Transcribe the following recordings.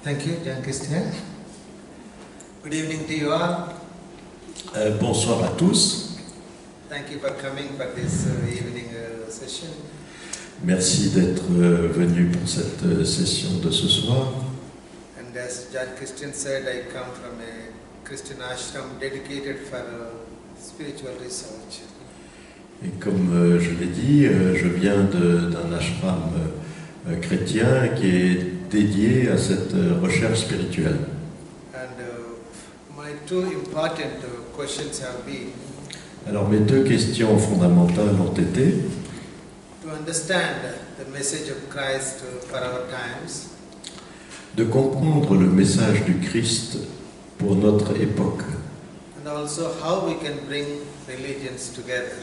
Thank you, Jan Christian. Good evening to you all. Bonsoir à tous. Thank you for coming for this evening session. Merci d'être venu pour cette session de ce soir. And as Jan Christian said, I come from a Christian ashram dedicated for spiritual research. Et comme je l'ai dit, je viens d'un ashram chrétien qui est dédié à cette recherche spirituelle. And my two important questions have been Alors mes deux questions fondamentales ont été to understand the message of Christ for our times, de comprendre le message du Christ pour notre époque and also how we can bring religions together.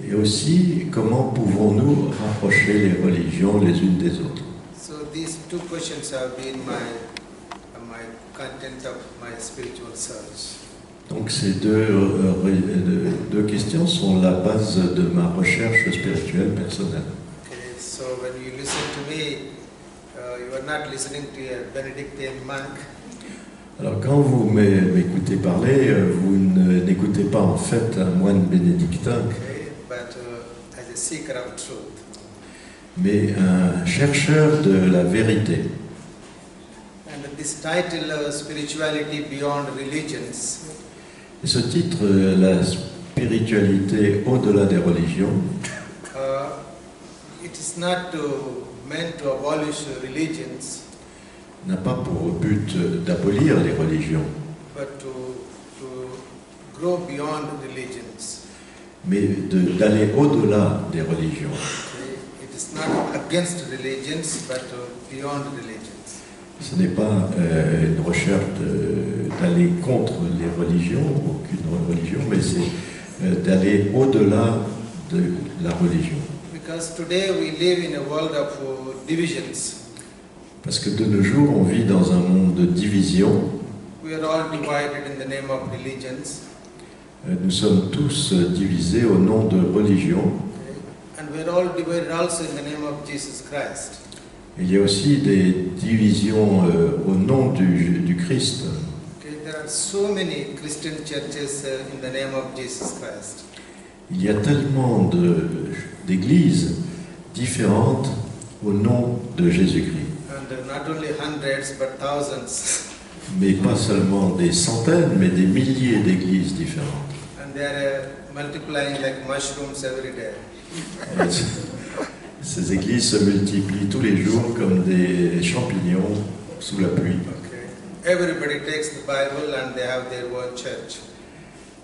et aussi comment pouvons-nous rapprocher les religions les unes des autres. So these two questions have been my content of my spiritual search. Donc ces deux questions sont la base de ma recherche spirituelle personnelle. Okay, so when you listen to me, you are not listening to a Benedictine monk. Alors quand vous m'écoutez parler, vous n'écoutez pas en fait un moine bénédictin, Okay, but as a seeker of truth. mais un chercheur de la vérité. And this title, Spirituality Beyond Religions, Et ce titre, la spiritualité au-delà des religions, it is not meant to abolish religions, n'a pas pour but d'abolir les religions, but to grow beyond religions. mais d'aller au-delà des religions. Okay, it is not against religions, but beyond religions. Ce n'est pas une recherche d'aller contre les religions, aucune religion, mais c'est d'aller au-delà de la religion. Because today we live in a world of divisions. Parce que de nos jours, on vit dans un monde de division. We are all divided in the name of religions. Nous sommes tous divisés au nom de religion. Okay? And we are all divided also in the name of Jesus Christ. Il y a aussi des divisions au nom du Christ. Okay? There are so many Christian churches in the name of Jesus Christ. Il y a tellement d'églises différentes au nom de Jésus-Christ. And not only hundreds, but thousands. Mais pas seulement des centaines, mais des milliers d'églises différentes. And they are multiplying like mushrooms every day. Et ces églises se multiplient tous les jours comme des champignons sous la pluie. Okay? Everybody takes the Bible and they have their own church.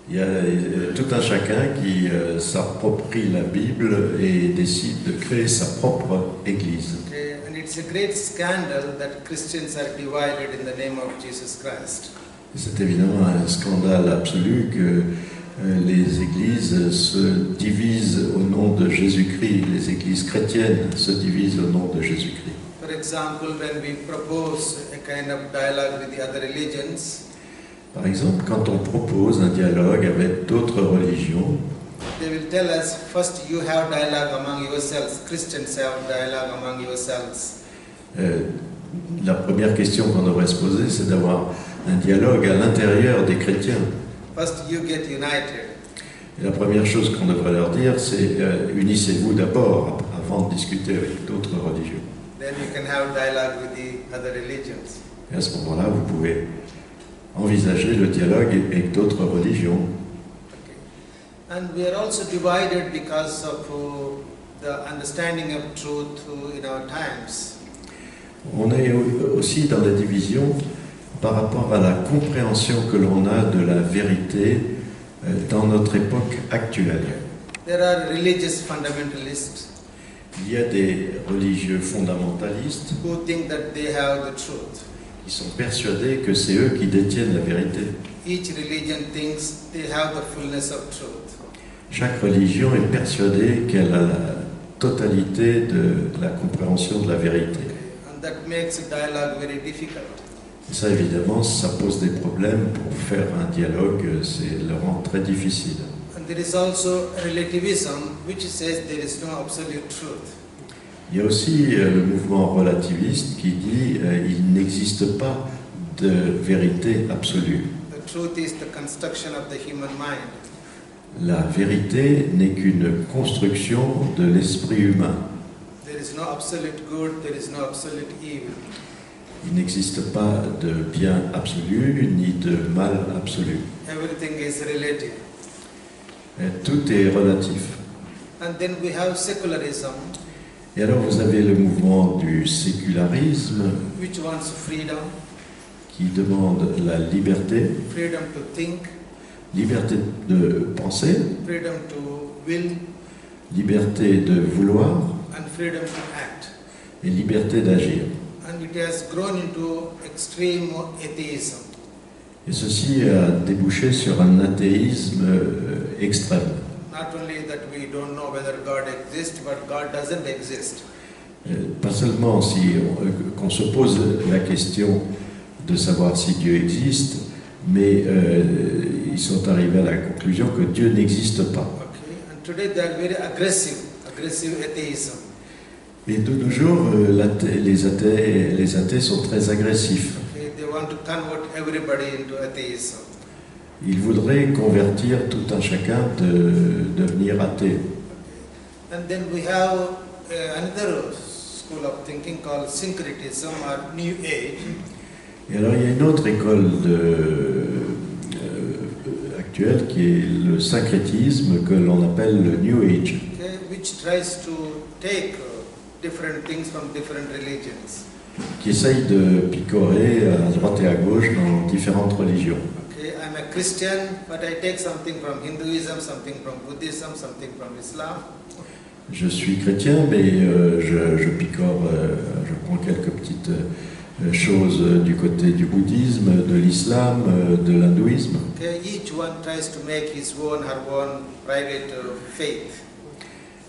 Il y a tout un chacun qui s'approprie la Bible et décide de créer sa propre église. Okay? And it's a great scandal that Christians are divided in the name of Jesus Christ. C'est évidemment un scandale absolu que les églises se divisent au nom de Jésus-Christ, les églises chrétiennes se divisent au nom de Jésus-Christ. For example, when we propose a kind of dialogue with the other religions, Par exemple, quand on propose un dialogue avec d'autres religions, they will tell us, first you have dialogue among yourselves, Christians have dialogue among yourselves. la première question qu'on devrait se poser, c'est d'avoir un dialogue à l'intérieur des chrétiens. First you get united. Et la première chose qu'on devrait leur dire, c'est unissez-vous d'abord avant de discuter avec d'autres religions. Then you can have dialogue with the other religions. Et à ce moment-là, vous pouvez envisager le dialogue avec d'autres religions. Okay. And we are also divided because of the understanding of truth in our times. On est aussi dans la division par rapport à la compréhension que l'on a de la vérité dans notre époque actuelle. There are religious fundamentalists Il y a des religieux fondamentalistes who think that they have the truth. qui sont persuadés que c'est eux qui détiennent la vérité. Each religion thinks they have the fullness of truth. Chaque religion est persuadée qu'elle a la totalité de la compréhension de la vérité. And that makes a dialogue very difficult. Et ça, évidemment, ça pose des problèmes pour faire un dialogue, c'est le rend très difficile. And there is also relativism which says there is no absolute truth. Il y a aussi le mouvement relativiste qui dit il n'existe pas de vérité absolue. The truth is the construction of the human mind. La vérité n'est qu'une construction de l'esprit humain. There is no absolute good, there is no absolute evil. Il n'existe pas de bien absolu ni de mal absolu. Everything is relative. Tout est relatif. And then we have secularism, Et alors vous avez le mouvement du sécularisme which wants freedom, qui demande la liberté, freedom to think, liberté de penser, freedom to will, liberté de vouloir and freedom to act. et liberté d'agir. And it has grown into extreme atheism. Et ceci a débouché sur un athéisme extrême. Not only that we don't know whether God exists, but God doesn't exist. Pas seulement qu'on se pose la question de savoir si Dieu existe, mais ils sont arrivés à la conclusion que Dieu n'existe pas. Okay? And today they are very aggressive atheism. Et de nos jours, les athées sont très agressifs. Okay? They want to convert everybody into atheism. Ils voudraient convertir tout un chacun de devenir athée. And then we have another school of thinking called syncretism or New Age. Et alors il y a une autre école actuelle qui est le syncrétisme que l'on appelle le New Age, Okay, which tries to take different things from different religions. qui essaye de picorer à droite et à gauche dans différentes religions. Okay, I'm a Christian, but I take something from Hinduism, something from Buddhism, something from Islam. Je suis chrétien, mais je picore, je prends quelques petites choses du côté du bouddhisme, de l'islam, de l'hindouisme. Okay, each one tries to make his own, her own private faith.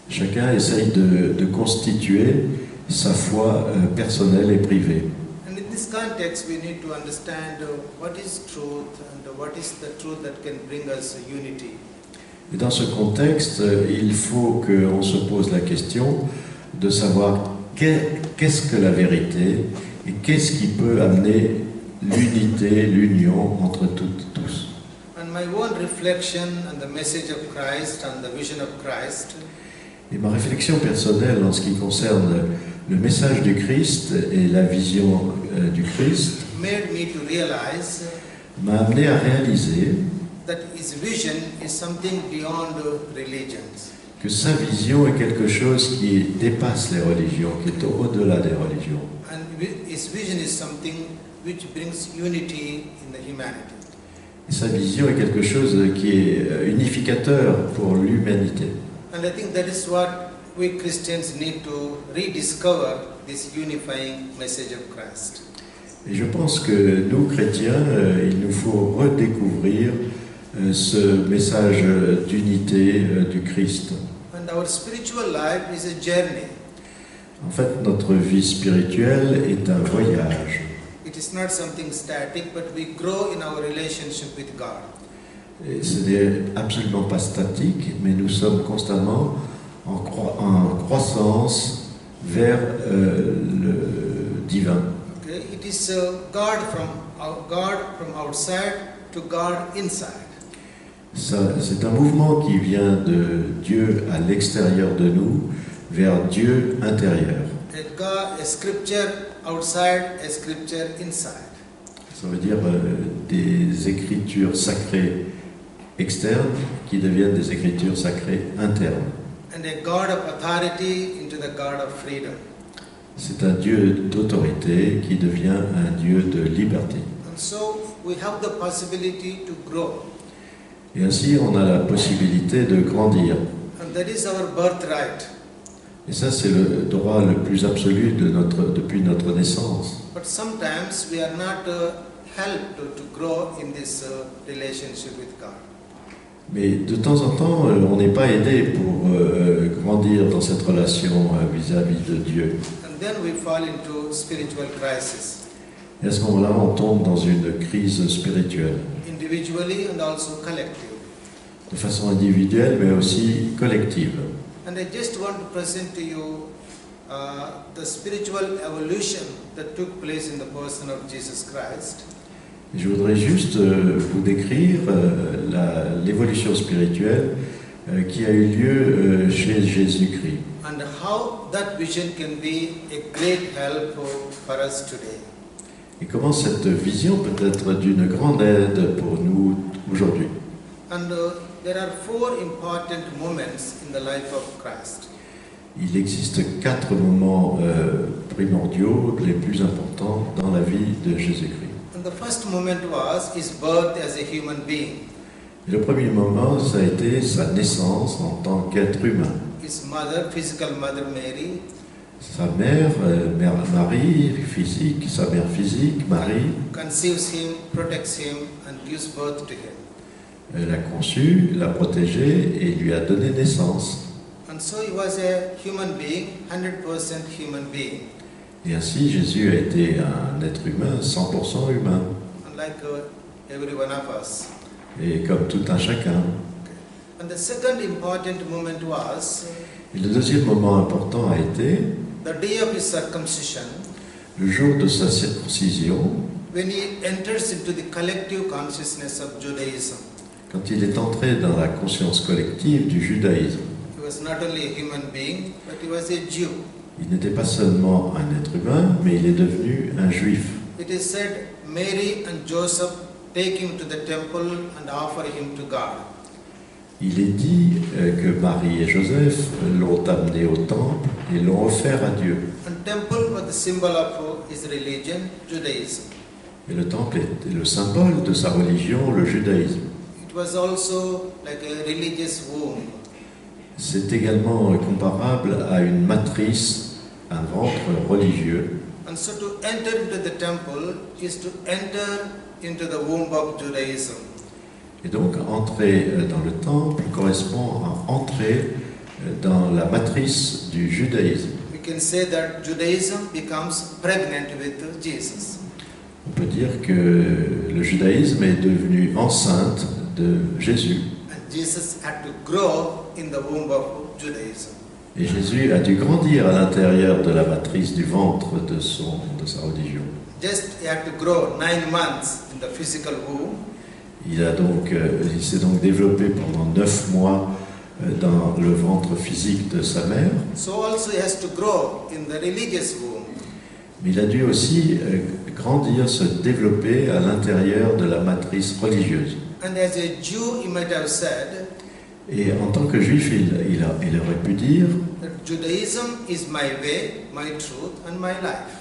Chacun essaye de constituer sa foi personnelle et privée. And in this context, we need to understand what is truth and what is the truth that can bring us unity. Et dans ce contexte, il faut qu'on se pose la question de savoir qu'est-ce que la vérité et qu'est-ce qui peut amener l'unité, l'union entre toutes, tous. And my own reflection on the message of Christ and the vision of Christ Et ma réflexion personnelle en ce qui concerne le message du Christ et la vision du Christ made me to realize m'a amené à réaliser that his vision is something beyond religions. que sa vision est quelque chose qui dépasse les religions, qui est au-delà des religions. And his vision is something which brings unity in the humanity. Et sa vision est quelque chose qui est unificateur pour l'humanité. And I think that is what we Christians need to rediscover, this unifying message of Christ. Et je pense que nous, chrétiens, il nous faut redécouvrir ce message d'unité du Christ. And our spiritual life is a journey. En fait, notre vie spirituelle est un voyage. It is not something static, but we grow in our relationship with God. Et ce n'est absolument pas statique, mais nous sommes constamment en croissance vers le divin. Okay? It is God from outside to God inside. C'est un mouvement qui vient de Dieu à l'extérieur de nous vers Dieu intérieur. A scripture outside, a scripture inside. Ça veut dire des écritures sacrées externes qui deviennent des écritures sacrées internes. And a God of authority into the God of freedom. C'est un Dieu d'autorité qui devient un Dieu de liberté. And so we have the possibility to grow. Et ainsi, on a la possibilité de grandir. And that is our birthright. Et ça, c'est le droit le plus absolu depuis notre naissance. But sometimes we are not helped to grow in this relationship with God. Mais de temps en temps, on n'est pas aidé pour grandir dans cette relation vis-à-vis de Dieu. And then we fall into spiritual crisis, Et à ce moment-là, on tombe dans une crise spirituelle, individually and also collectively. de façon individuelle, mais aussi collective. And I just want to present to you the spiritual evolution that took place in the person of Jesus Christ. Je voudrais juste vous décrire l'évolution spirituelle qui a eu lieu chez Jésus-Christ. And how that vision can be a great help for us today. Et comment cette vision peut être d'une grande aide pour nous aujourd'hui. And there are 4 important moments in the life of Christ. Il existe 4 moments primordiaux les plus importants dans la vie de Jésus-Christ. And the first moment was his birth as a human being. Et le premier moment, ça a été sa naissance en tant qu'être humain. His mother, physical mother Mary, Sa mère, Marie, physique, sa mère physique, Marie, conceives him, protects him, and gives birth to him. elle l'a conçu, l'a protégé et lui a donné naissance. And so he was a human being, 100% human being, Et ainsi, Jésus a été un être humain, 100% humain, unlike every one of us. et comme tout un chacun. And the second important moment was Et le deuxième moment important a été the day of his circumcision, le jour de sa circoncision, when he enters into the collective consciousness of Judaism. quand il est entré dans la conscience collective du judaïsme. He was not only a human being, but he was a Jew. Il n'était pas seulement un être humain, mais il est devenu un juif. It is said Mary and Joseph take him to the temple and offer him to God. Il est dit que Marie et Joseph l'ont amené au temple et l'ont offert à Dieu. And temple was the symbol of his religion, Judaism. Et le temple est le symbole de sa religion, le judaïsme. It was also like a religious womb. C'est également comparable à une matrice, un ventre religieux. And so to enter into the temple is to enter into the womb of Judaism. Et donc entrer dans le temple correspond à entrer dans la matrice du judaïsme. We can say that Judaism becomes pregnant with Jesus. On peut dire que le judaïsme est devenu enceinte de Jésus. And Jesus had to grow in the womb of Judaism. Et Jésus a dû grandir à l'intérieur de la matrice du ventre de sa religion. Just he had to grow 9 months in the physical womb. Il s'est donc développé pendant 9 mois dans le ventre physique de sa mère. So also he has to grow in the religious womb. Mais il a dû aussi grandir, se développer à l'intérieur de la matrice religieuse. And as a Jew, he might have said Et en tant que juif, il aurait pu dire that Judaism is my way, my truth, and my life.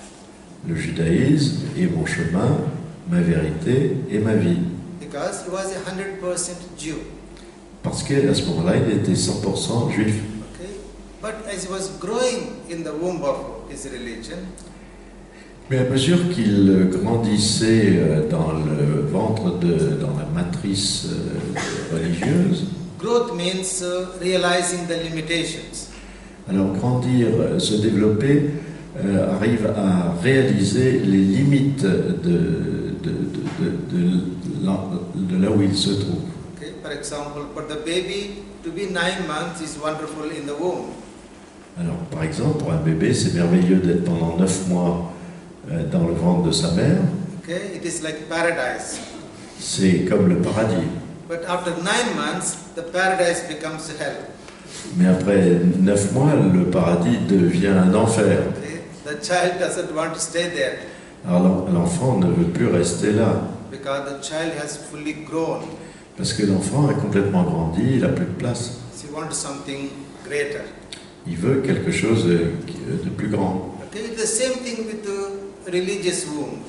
le judaïsme est mon chemin, ma vérité et ma vie. Because he was a 100% Jew. Parce qu'à ce moment-là, il était 100% juif. Okay? But as he was growing in the womb of his religion, Mais à mesure qu'il grandissait dans le ventre, dans la matrice religieuse, growth means realizing the limitations. alors grandir, se développer, arrive à réaliser les limites de là où il se trouve. Okay? For example, for the baby to be 9 months is wonderful in the womb. Alors, par exemple, pour un bébé, c'est merveilleux d'être pendant 9 mois dans le ventre de sa mère. Okay? It is like paradise. C'est comme le paradis. But after 9 months, the paradise becomes hell. Mais après 9 mois, le paradis devient un enfer. Okay? The child doesn't want to stay there Alors l'enfant ne veut plus rester là. because the child has fully grown. Parce que l'enfant a complètement grandi, il n'a plus de place. So he wants something greater. Il veut quelque chose de plus grand. Okay? It's the same thing with the religious womb.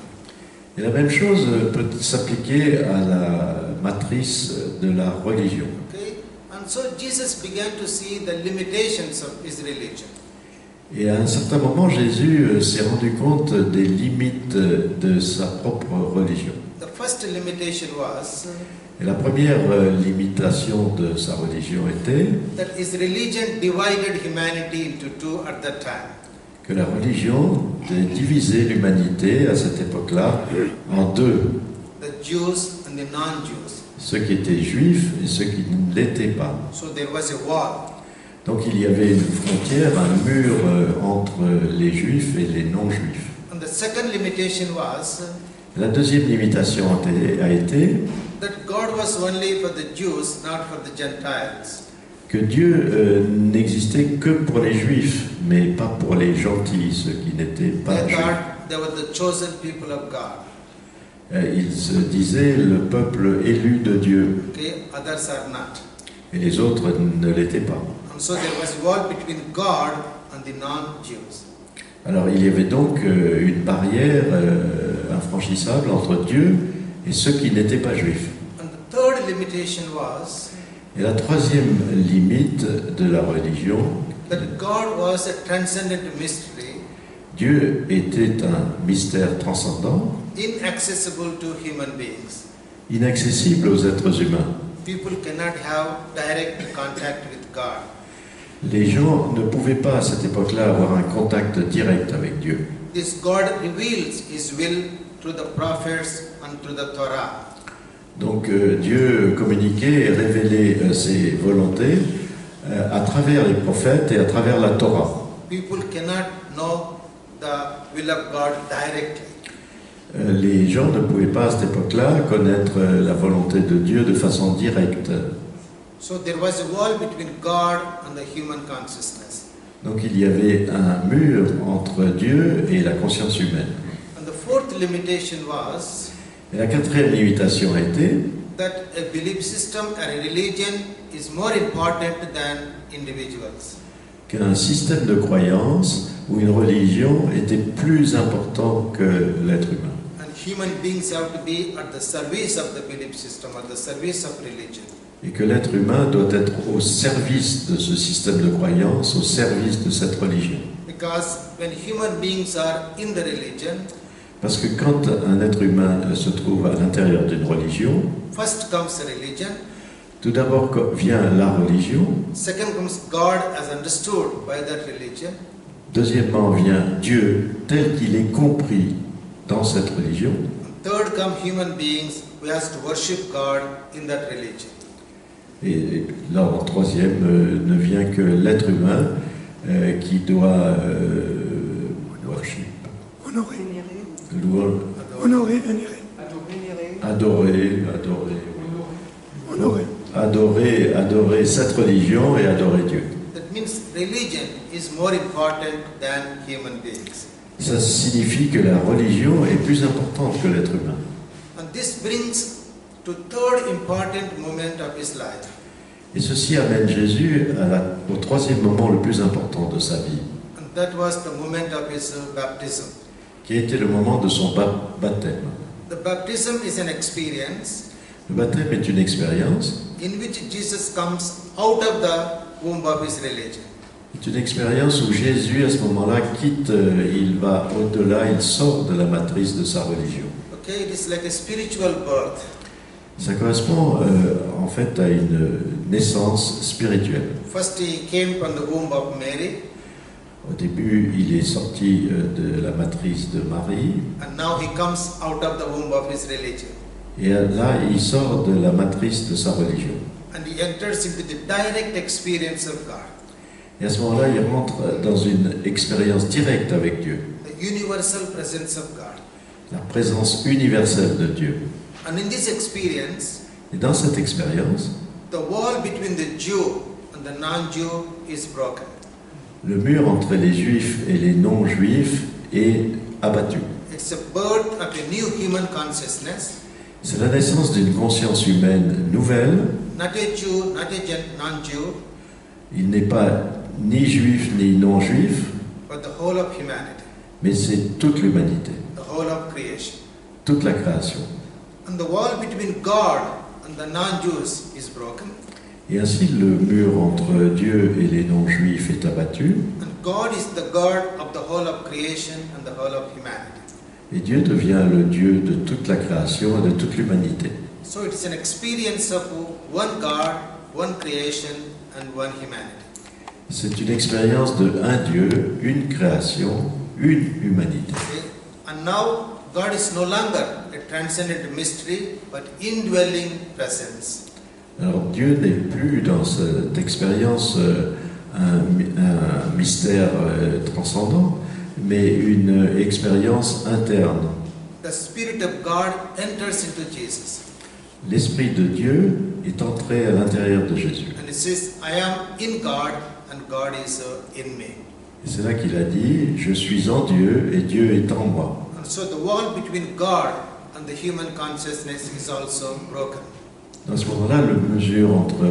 Et la même chose peut s'appliquer à la matrice de la religion. Okay? And so Jesus began to see the limitations of his religion. Et à un certain moment, Jésus s'est rendu compte des limites de sa propre religion. The first limitation was Et la première limitation de sa religion était that his religion divided humanity into 2 at that time. que la religion divisait l'humanité à cette époque-là en 2. The Jews and the non-Jews. Ceux qui étaient juifs et ceux qui ne l'étaient pas. So there was a wall. Donc il y avait une frontière, un mur entre les juifs et les non-juifs. And the second limitation was La deuxième limitation a été that God was only for the Jews, not for the Gentiles. que Dieu n'existait que pour les juifs, mais pas pour les gentils, ceux qui n'étaient pas They juifs. thought they were the chosen people of God. Ils se disaient le peuple élu de Dieu, Okay, others are not. et les autres ne l'étaient pas. And so there was a wall between God and the non-Jews. Alors il y avait donc une barrière infranchissable entre Dieu et ceux qui n'étaient pas juifs. And the third limitation was Et la troisième limite de la religion, that God was a transcendent mystery, Dieu était un mystère transcendant, inaccessible to human beings. inaccessible aux êtres humains. People cannot have direct contact with God. Les gens ne pouvaient pas à cette époque-là avoir un contact direct avec Dieu. This God reveals His will through the prophets and through the Torah. Donc Dieu communiquait et révélait ses volontés à travers les prophètes et à travers la Torah. People cannot know the will of God directly. Les gens ne pouvaient pas à cette époque-là connaître la volonté de Dieu de façon directe. So there was a wall between God and the human consciousness. Donc il y avait un mur entre Dieu et la conscience humaine. And the fourth limitation was Et la quatrième limitation était that a belief system or a religion is more important than individuals. qu'un système de croyance ou une religion était plus important que l'être humain. And human beings have to be at the service of the belief system, at the service of religion. Et que l'être humain doit être au service de ce système de croyance, au service de cette religion. Because when human beings are in the religion, Parce que quand un être humain se trouve à l'intérieur d'une religion, first comes religion, tout d'abord vient la religion, second comes God as understood by that religion, deuxièmement vient Dieu tel qu'il est compris dans cette religion, and third come human beings who has to worship God in that religion. et là en troisième ne vient que l'être humain qui doit worship, Honorer, adorer cette religion et adorer Dieu. That means religion is more important than human beings. Ça signifie que la religion est plus importante que l'être humain. And this brings to third important moment of his life. Et ceci amène Jésus au troisième moment le plus important de sa vie, And that was the moment of his baptism. qui a été le moment de son baptême. The baptism is an experience Le baptême est une expérience, in which Jesus comes out of the womb of his religion. c'est une expérience où Jésus à ce moment-là quitte, il va au-delà, il sort de la matrice de sa religion. Okay, it is like a spiritual birth. Ça correspond en fait à une naissance spirituelle. First he came from the womb of Mary, Au début, il est sorti de la matrice de Marie, and now he comes out of the womb of his religion. et là, il sort de la matrice de sa religion. And he enters into the direct experience of God, Et à ce moment-là, il rentre dans une expérience directe avec Dieu, the universal presence of God. la présence universelle de Dieu. And in this experience, Et dans cette expérience, the wall between the Jew and the non-Jew is broken. le mur entre les juifs et les non-juifs est abattu. It's a birth of a new human consciousness. C'est la naissance d'une conscience humaine nouvelle. Not a Jew, not a non-Jew, Il n'est pas ni juif ni non-juif, but the whole of humanity, mais c'est toute l'humanité, the whole of creation. toute la création. And the wall between God and the non-Jews is broken. Et ainsi, le mur entre Dieu et les non-juifs est abattu, And God is the God of the whole of creation and the whole of humanity. et Dieu devient le Dieu de toute la création et de toute l'humanité. So it's an experience of one God, one creation, and one humanity. C'est une expérience de un Dieu, une création, une humanité. Okay? And now God is no longer a transcendent mystery, but indwelling presence. Alors Dieu n'est plus dans cette expérience un mystère transcendant, mais une expérience interne. The Spirit of God enters into Jesus. L'Esprit de Dieu est entré à l'intérieur de Jésus. And it says, I am in God and God is in me. Et c'est là qu'il a dit, je suis en Dieu et Dieu est en moi. And so the wall between God and the human consciousness is also broken. Dans ce moment-là, la mesure entre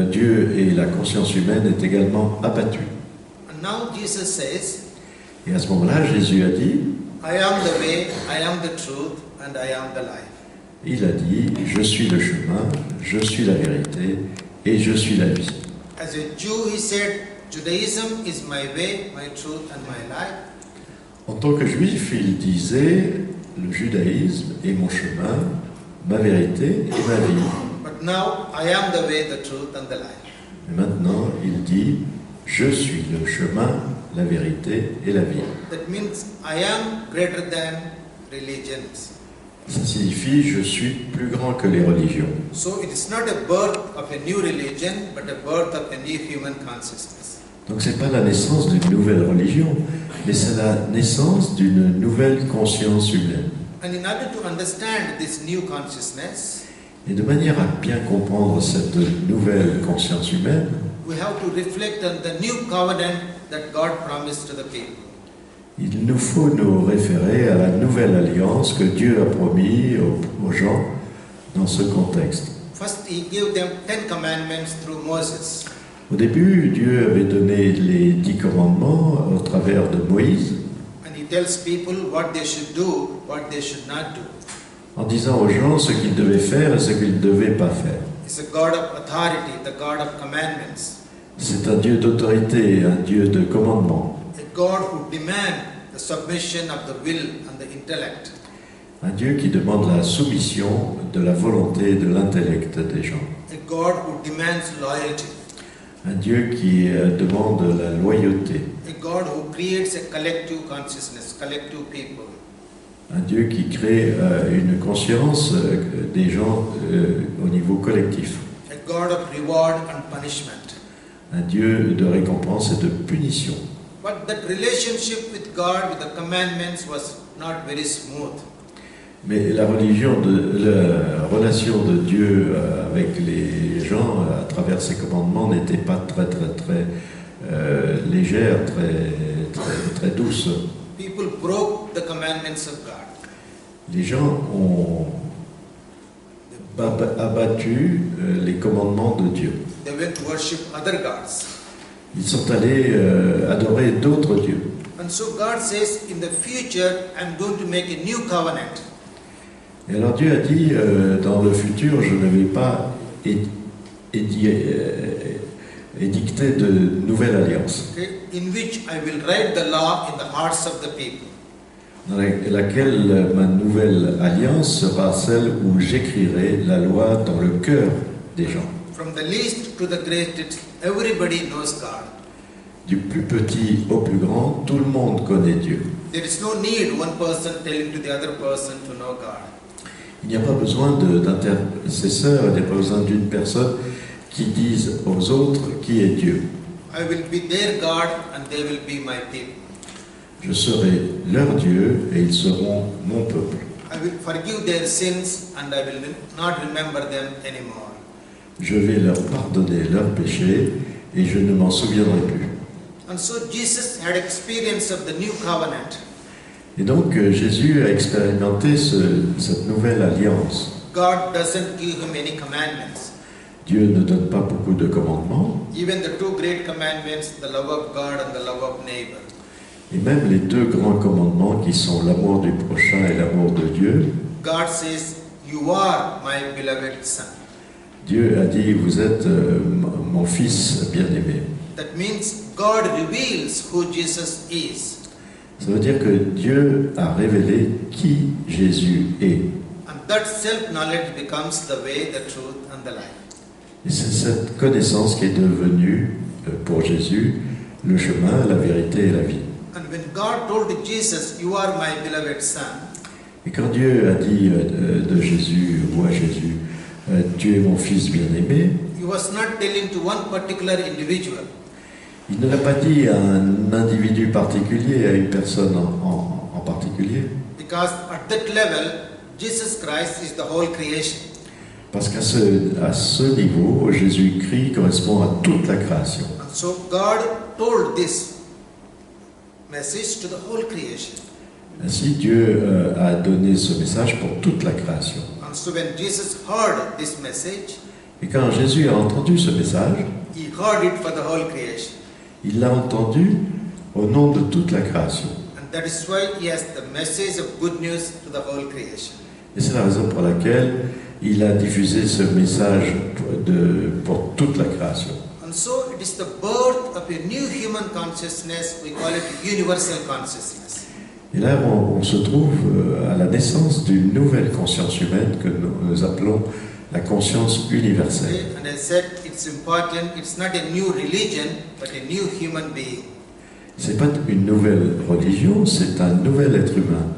Dieu et la conscience humaine est également abattue. And now Jesus says, Et à ce moment-là, Jésus a dit, I am the way, I am the truth, and I am the life. il a dit, je suis le chemin, je suis la vérité et je suis la vie. As a Jew, he said, Judaism is my way, my truth, and my life. En tant que juif, il disait, le judaïsme est mon chemin, ma vérité et ma vie. But now, I am the way, the truth, and the life. Et maintenant, il dit, je suis le chemin, la vérité et la vie. That means I am greater than religions. Ça signifie, je suis plus grand que les religions. So it is not a birth of a new religion, but a birth of a new human consciousness. Donc c'est pas la naissance d'une nouvelle religion, mais c'est la naissance d'une nouvelle conscience humaine. And in order to understand this new consciousness, Et de manière à bien comprendre cette nouvelle conscience humaine, we have to reflect on the new covenant that God promised to the people. il nous faut nous référer à la nouvelle alliance que Dieu a promis aux gens dans ce contexte. First, He gave them 10 commandments through Moses. Au début, Dieu avait donné les 10 commandements au travers de Moïse, And He tells people what they should do, what they should not do. en disant aux gens ce qu'ils devaient faire et ce qu'ils ne devaient pas faire. He's a God of authority, the God of commandments. C'est un Dieu d'autorité, un Dieu de commandement, A God who demands the submission of the will and the intellect. un Dieu qui demande la soumission de la volonté et de l'intellect des gens, A God who demands loyalty. un Dieu qui demande la loyauté, A God who creates a collective consciousness, collective people. un Dieu qui crée une conscience des gens au niveau collectif, A God of reward and punishment. un Dieu de récompense et de punition. But that relationship with God, with the commandments, was not very smooth. Mais la relation de Dieu avec les gens à travers ses commandements n'était pas très légère, très douce. People broke the commandments of God. Les gens ont abattu les commandements de Dieu. They went to worship other gods. Ils sont allés adorer d'autres dieux. And so God says, in the future, I'm going to make a new covenant. Et alors Dieu a dit, dans le futur, je ne vais pas édicter de nouvelle alliance, Okay, in which I will write the law in the hearts of the people. dans laquelle ma nouvelle alliance sera celle où j'écrirai la loi dans le cœur des gens. From the least to the greatest, everybody knows God. Du plus petit au plus grand, tout le monde connaît Dieu. There is no need one person telling to the other person to know God. Il n'y a pas besoin d'intercesseur, il n'y a pas besoin d'une personne qui dise aux autres qui est Dieu. I will be their God and they will be my people. Je serai leur Dieu et ils seront mon peuple. I will forgive their sins and I will not remember them anymore. Je vais leur pardonner leurs péchés et je ne m'en souviendrai plus. And so Jesus had experience of the new covenant. Et donc Jésus a expérimenté cette nouvelle alliance. God doesn't give him any commandments. Dieu ne donne pas beaucoup de commandements, Even the two great commandments, the love of God and the love of neighbor. et même les deux grands commandements qui sont l'amour du prochain et l'amour de Dieu, God says, you are my beloved son. Dieu a dit, vous êtes mon fils bien-aimé. That means God reveals who Jesus is. Ça veut dire que Dieu a révélé qui Jésus est. And that self-knowledge becomes the way, the truth and the life. Et c'est cette connaissance qui est devenue, pour Jésus, le chemin, la vérité et la vie. And when God told Jesus, you are my beloved son, Et quand Dieu a dit de Jésus, ou à Jésus, tu es mon fils bien-aimé, he was not telling to one particular individual. Il ne l'a pas dit à un individu particulier, à une personne en particulier, because at that level, Jesus Christ is the whole creation. parce qu'à ce niveau, Jésus-Christ correspond à toute la création. And so God told this message to the whole creation. Ainsi, Dieu a donné ce message pour toute la création. And so when Jesus heard this message, Et quand Jésus a entendu ce message, he heard it for the whole creation. il l'a entendu au nom de toute la création. And that is why he has the message of good news to the whole creation. Et c'est la raison pour laquelle il a diffusé ce message pour toute la création. And so it is the birth of a new human consciousness, we call it universal consciousness. Et là, on se trouve à la naissance d'une nouvelle conscience humaine que nous appelons la conscience universelle. Okay? And I said it's important, it's not a new religion, but a new human being. C'est pas une nouvelle religion, c'est un nouvel être humain.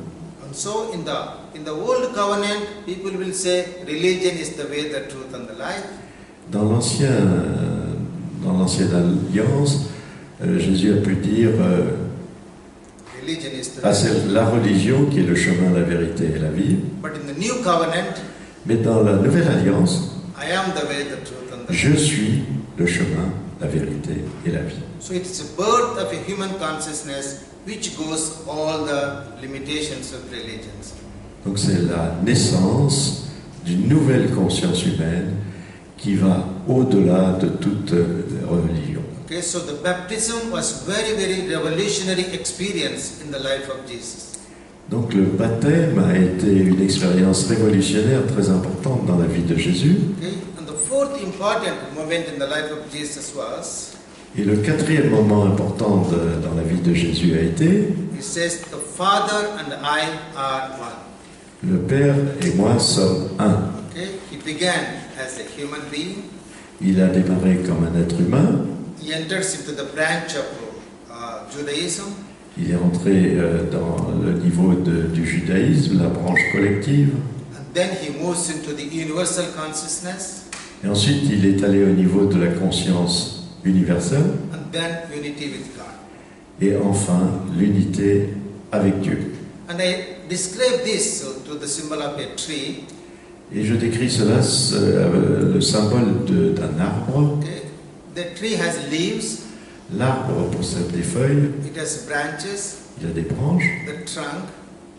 And so in the old covenant, people will say religion is the way, the truth and the life. Dans l'ancienne alliance, Jésus a pu dire Religion is the c'est la religion qui est le chemin, la vérité et la vie. But in the new covenant, Mais dans la nouvelle alliance, I am the way, the truth and the je life. suis le chemin, la vérité et la vie. So it's a birth of a human consciousness which goes all the limitations of religions. Donc c'est la naissance d'une nouvelle conscience humaine qui va au-delà de toute religion. Okay, so the baptism was very, very revolutionary experience in the life of Jesus. Donc le baptême a été une expérience révolutionnaire très importante dans la vie de Jésus. Okay, and the fourth important moment in the life of Jesus was, Et le quatrième moment important dans la vie de Jésus a été he says, the Father and I are one. le Père et moi sommes un. Okay, he began as a human being. Il a démarré comme un être humain. He enters into the branch of Judaism. Il est entré dans le niveau du judaïsme, la branche collective. And then he moves into the universal consciousness. Et ensuite, il est allé au niveau de la conscience universelle. And then unity with God. Et enfin, l'unité avec Dieu. And I describe this to the symbol of a tree. Et je décris cela, le symbole d'un arbre. Okay. The tree has leaves, L'arbre possède des feuilles, it has branches, il a des branches, the trunk,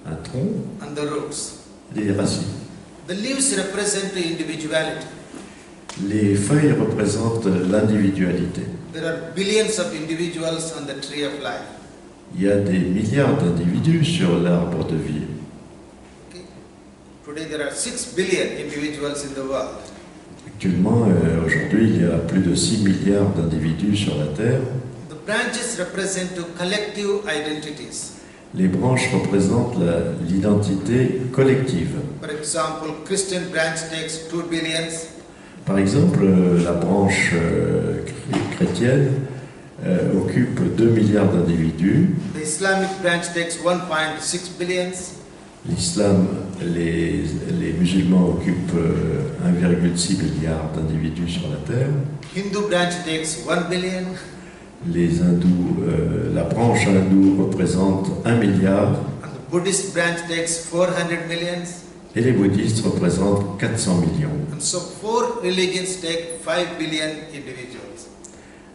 un tronc and the roots. et des racines. The leaves represent the individuality. Les feuilles représentent l'individualité. There are billions of individuals on the tree of life. Il y a des milliards d'individus sur l'arbre de vie. Okay. Today there are 6 billion individuals in the world. Actuellement, aujourd'hui, il y a plus de 6 milliards d'individus sur la Terre. The branches represent to collective identities. Les branches représentent l'identité collective. For example, Christian branch takes 2 billions. Par exemple, la branche chrétienne occupe 2 milliards d'individus. The Islamic branch takes 1.6 billions. L'islam, les musulmans occupent 1,6 milliard d'individus sur la Terre. Hindu branch takes 1 billion. Les hindous, la branche hindoue représente 1 milliard And the Buddhist branch takes 400 millions. et les bouddhistes représentent 400 millions. And so 4 religions take 5 billion individuals.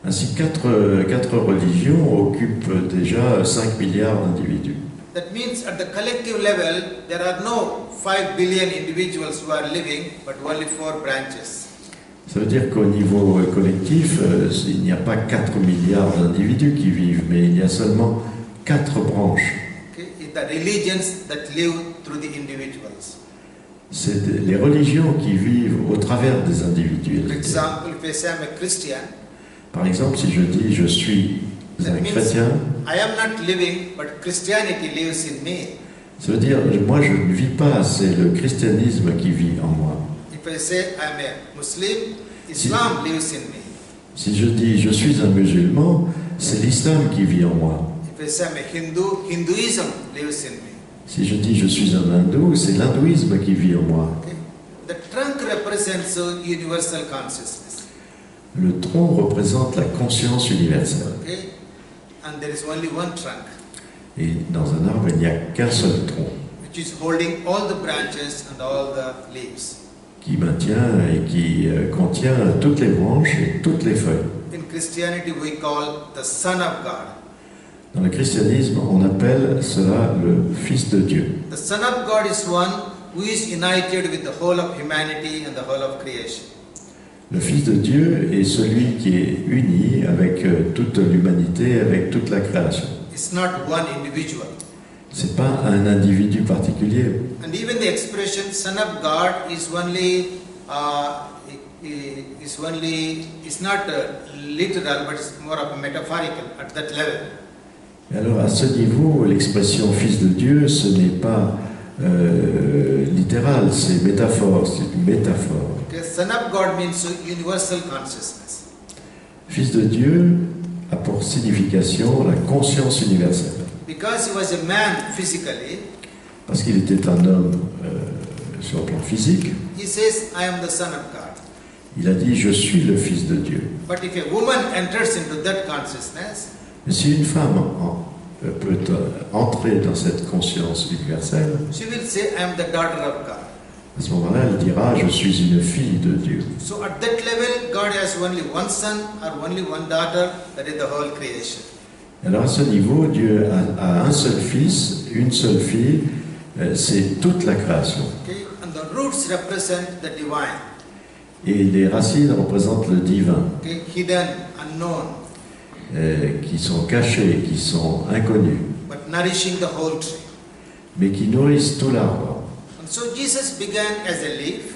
Ainsi, quatre religions occupent déjà 5 milliards d'individus. That means at the collective level, there are no 5 billion individuals who are living, but only 4 branches. Ça veut dire qu'au niveau collectif, il n'y a pas 4 milliards d'individus qui vivent, mais il y a seulement 4 branches. Okay? It's the religions that live through the individuals. C'est les religions qui vivent au travers des For individualités. example, if I say I'm a Christian, Par exemple, si je dis je suis that un means chrétien, I am not living, but Christianity lives in me. ça veut dire moi je ne vis pas, c'est le christianisme qui vit en moi. If I say I'm a Muslim, Islam lives in me. Si je dis je suis un musulman, c'est l'islam qui vit en moi. If I say I'm a Hindu, Hinduism lives in me. Si je dis je suis un hindou, c'est l'hindouisme qui vit en moi. Okay? The trunk represents a universal consciousness. Le tronc représente la conscience universelle. Okay? And there is only one trunk, Et dans un arbre, il n'y a qu'un seul tronc which is holding all the branches and all the leaves. qui maintient et qui contient toutes les branches et toutes les feuilles. In Christianity, we call the Son of God. Dans le christianisme, on appelle cela le Fils de Dieu. The Son of God is one who is united with the whole of humanity and the whole of creation. Le Fils de Dieu est celui qui est uni avec toute l'humanité, avec toute la création. It's not one individual. C'est pas un individu particulier. And even the expression Son of God is not literal, but it's more of a metaphorical at that level. Et alors à ce niveau, l'expression Fils de Dieu, ce n'est pas littéral, c'est métaphore, c'est une métaphore. Okay, Son of God means universal consciousness. Fils de Dieu a pour signification la conscience universelle. Because he was a man physically, Parce qu'il était un homme sur le plan physique, he says, I am the Son of God. il a dit « Je suis le Fils de Dieu ». But if a woman enters into that consciousness, Mais si une femme peut entrer dans cette conscience universelle, she will say, I am the daughter of God. à ce moment-là, elle dira « Je suis une fille de Dieu ». So at that level, God has only one son or only one daughter, that is the whole creation. Alors à ce niveau, Dieu a un seul fils, une seule fille, c'est toute la création. Okay? And the roots represent the divine, Et les racines représentent le divin, okay? Hidden, unknown, qui sont cachés, qui sont inconnus, but nourishing the whole tree. mais qui nourrissent tout l'arbre. And so Jesus began as a leaf,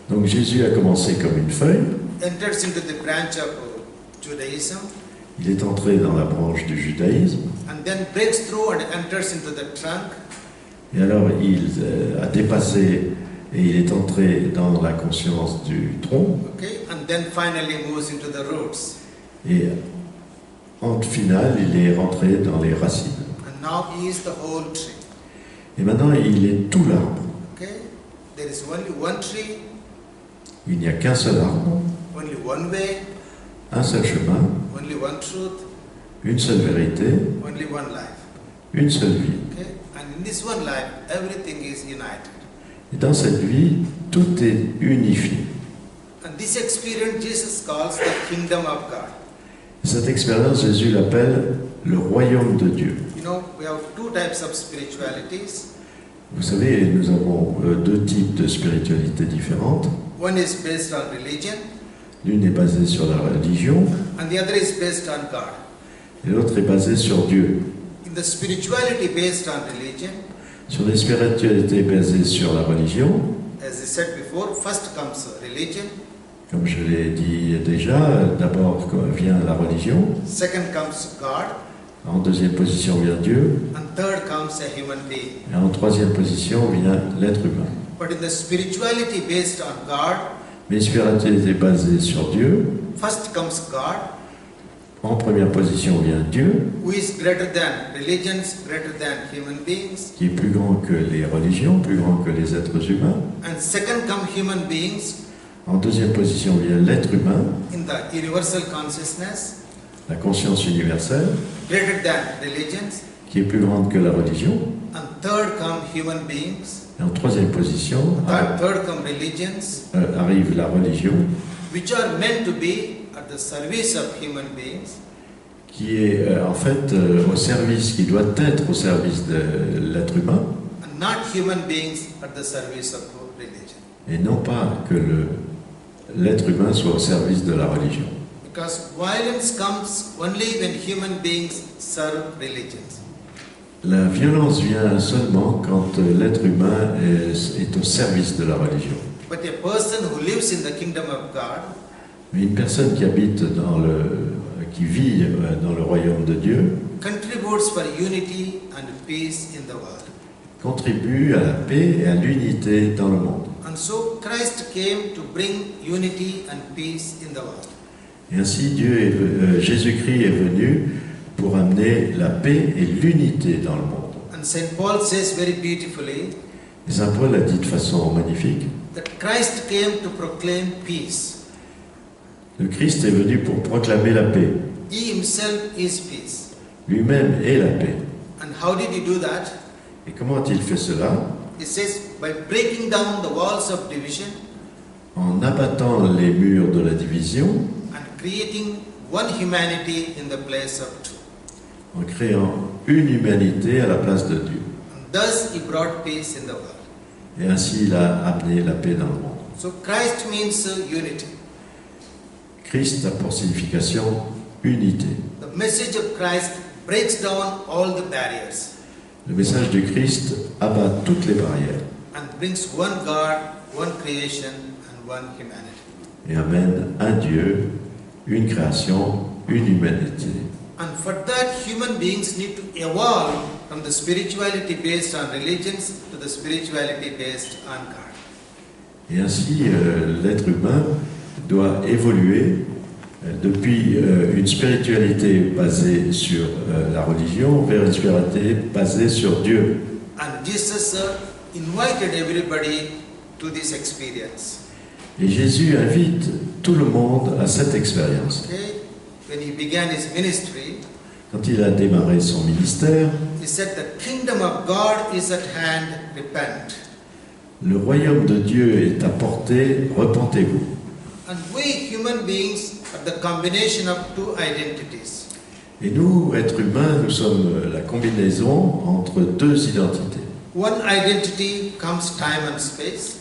Donc Jésus a commencé comme une feuille, enters into the branch of Judaism, il est entré dans la branche du judaïsme, and then breaks through and enters into the trunk, et alors il a dépassé et il est entré dans la conscience du tronc, okay? And then finally moves into the roots. et en finale, il est rentré dans les racines. And now he is the whole tree. Et maintenant, il est tout l'arbre. Okay? There is only one tree, Il n'y a qu'un seul arbre, only one way, un seul chemin, only one truth, une seule vérité, only one life. une seule vie. Okay? And in this one life, everything is united. Et dans cette vie, tout est unifié. And this experience Jesus calls the kingdom of God. Cette expérience, Jésus l'appelle le royaume de Dieu. You know, we have two types of spiritualities. Vous savez, nous avons deux types de spiritualité différentes. One is based on religion, L'une est basée sur la religion and the other is based on God. et l'autre est basée sur Dieu. In the spirituality based on religion, Sur les spiritualités basées sur la religion, as I said before, first comes religion, comme je l'ai dit déjà, d'abord vient la religion, second comes God, en deuxième position vient Dieu, and third comes a human being. et en troisième position vient l'être humain. But in the spirituality based on God, Mais les spiritualités basées sur Dieu, first comes God, en première position vient Dieu, who is greater than religions, greater than human beings, qui est plus grand que les religions, plus grand que les êtres humains. and second come human beings En deuxième position vient l'être humain, in the universal consciousness, la conscience universelle, greater than religions, qui est plus grande que la religion. and third come human beings, Et en troisième position third come religions, arrive la religion, which are meant to be at the service of human beings, qui est en fait au service, qui doit être au service de l'être humain, and not human beings at the service of religion. et non pas que l'être humain soit au service de la religion. Because violence comes only when human beings serve religions. La violence vient seulement quand l'être humain est au service de la religion. But a person who lives in the kingdom of God Mais une personne qui habite qui vit dans le royaume de Dieu contributes for unity and peace in the world. contribue à la paix et à l'unité dans le monde. And so Christ came to bring unity and peace in the world. Et ainsi Jésus-Christ est venu pour amener la paix et l'unité dans le monde. And St. Paul says very beautifully Et Saint Paul a dit de façon magnifique, that Christ came to proclaim peace. Le Christ est venu pour proclamer la paix. He himself is peace. Lui-même est la paix. And how did he do that? Et comment a-t-il fait cela? He says, by breaking down the walls of division En abattant les murs de la division, and creating one humanity in the place of two. en créant une humanité à la place de Dieu. And thus he brought peace in the world. Et ainsi il a amené la paix dans le monde. So Christ means unity. Christ a pour signification unité. The message of Christ breaks down all the barriers Le message du Christ abat toutes les barrières and brings one God, one creation, and one humanity. et amène un Dieu, une création, une humanité. And for that, human beings need to evolve from the spirituality based on religions to the spirituality based on God. Et ainsi, l'être humain doit évoluer depuis une spiritualité basée sur la religion vers une spiritualité basée sur Dieu. And Jesus invited everybody to this experience. Et Jésus invite tout le monde à cette expérience. Okay? When he began his ministry, Quand il a démarré son ministère, he said, "The kingdom of God is at hand, repent." le royaume de Dieu est à portée, repentez-vous. And we human beings are the combination of two identities. Et nous, êtres humains, nous sommes la combinaison entre deux identités. One identity comes time and space,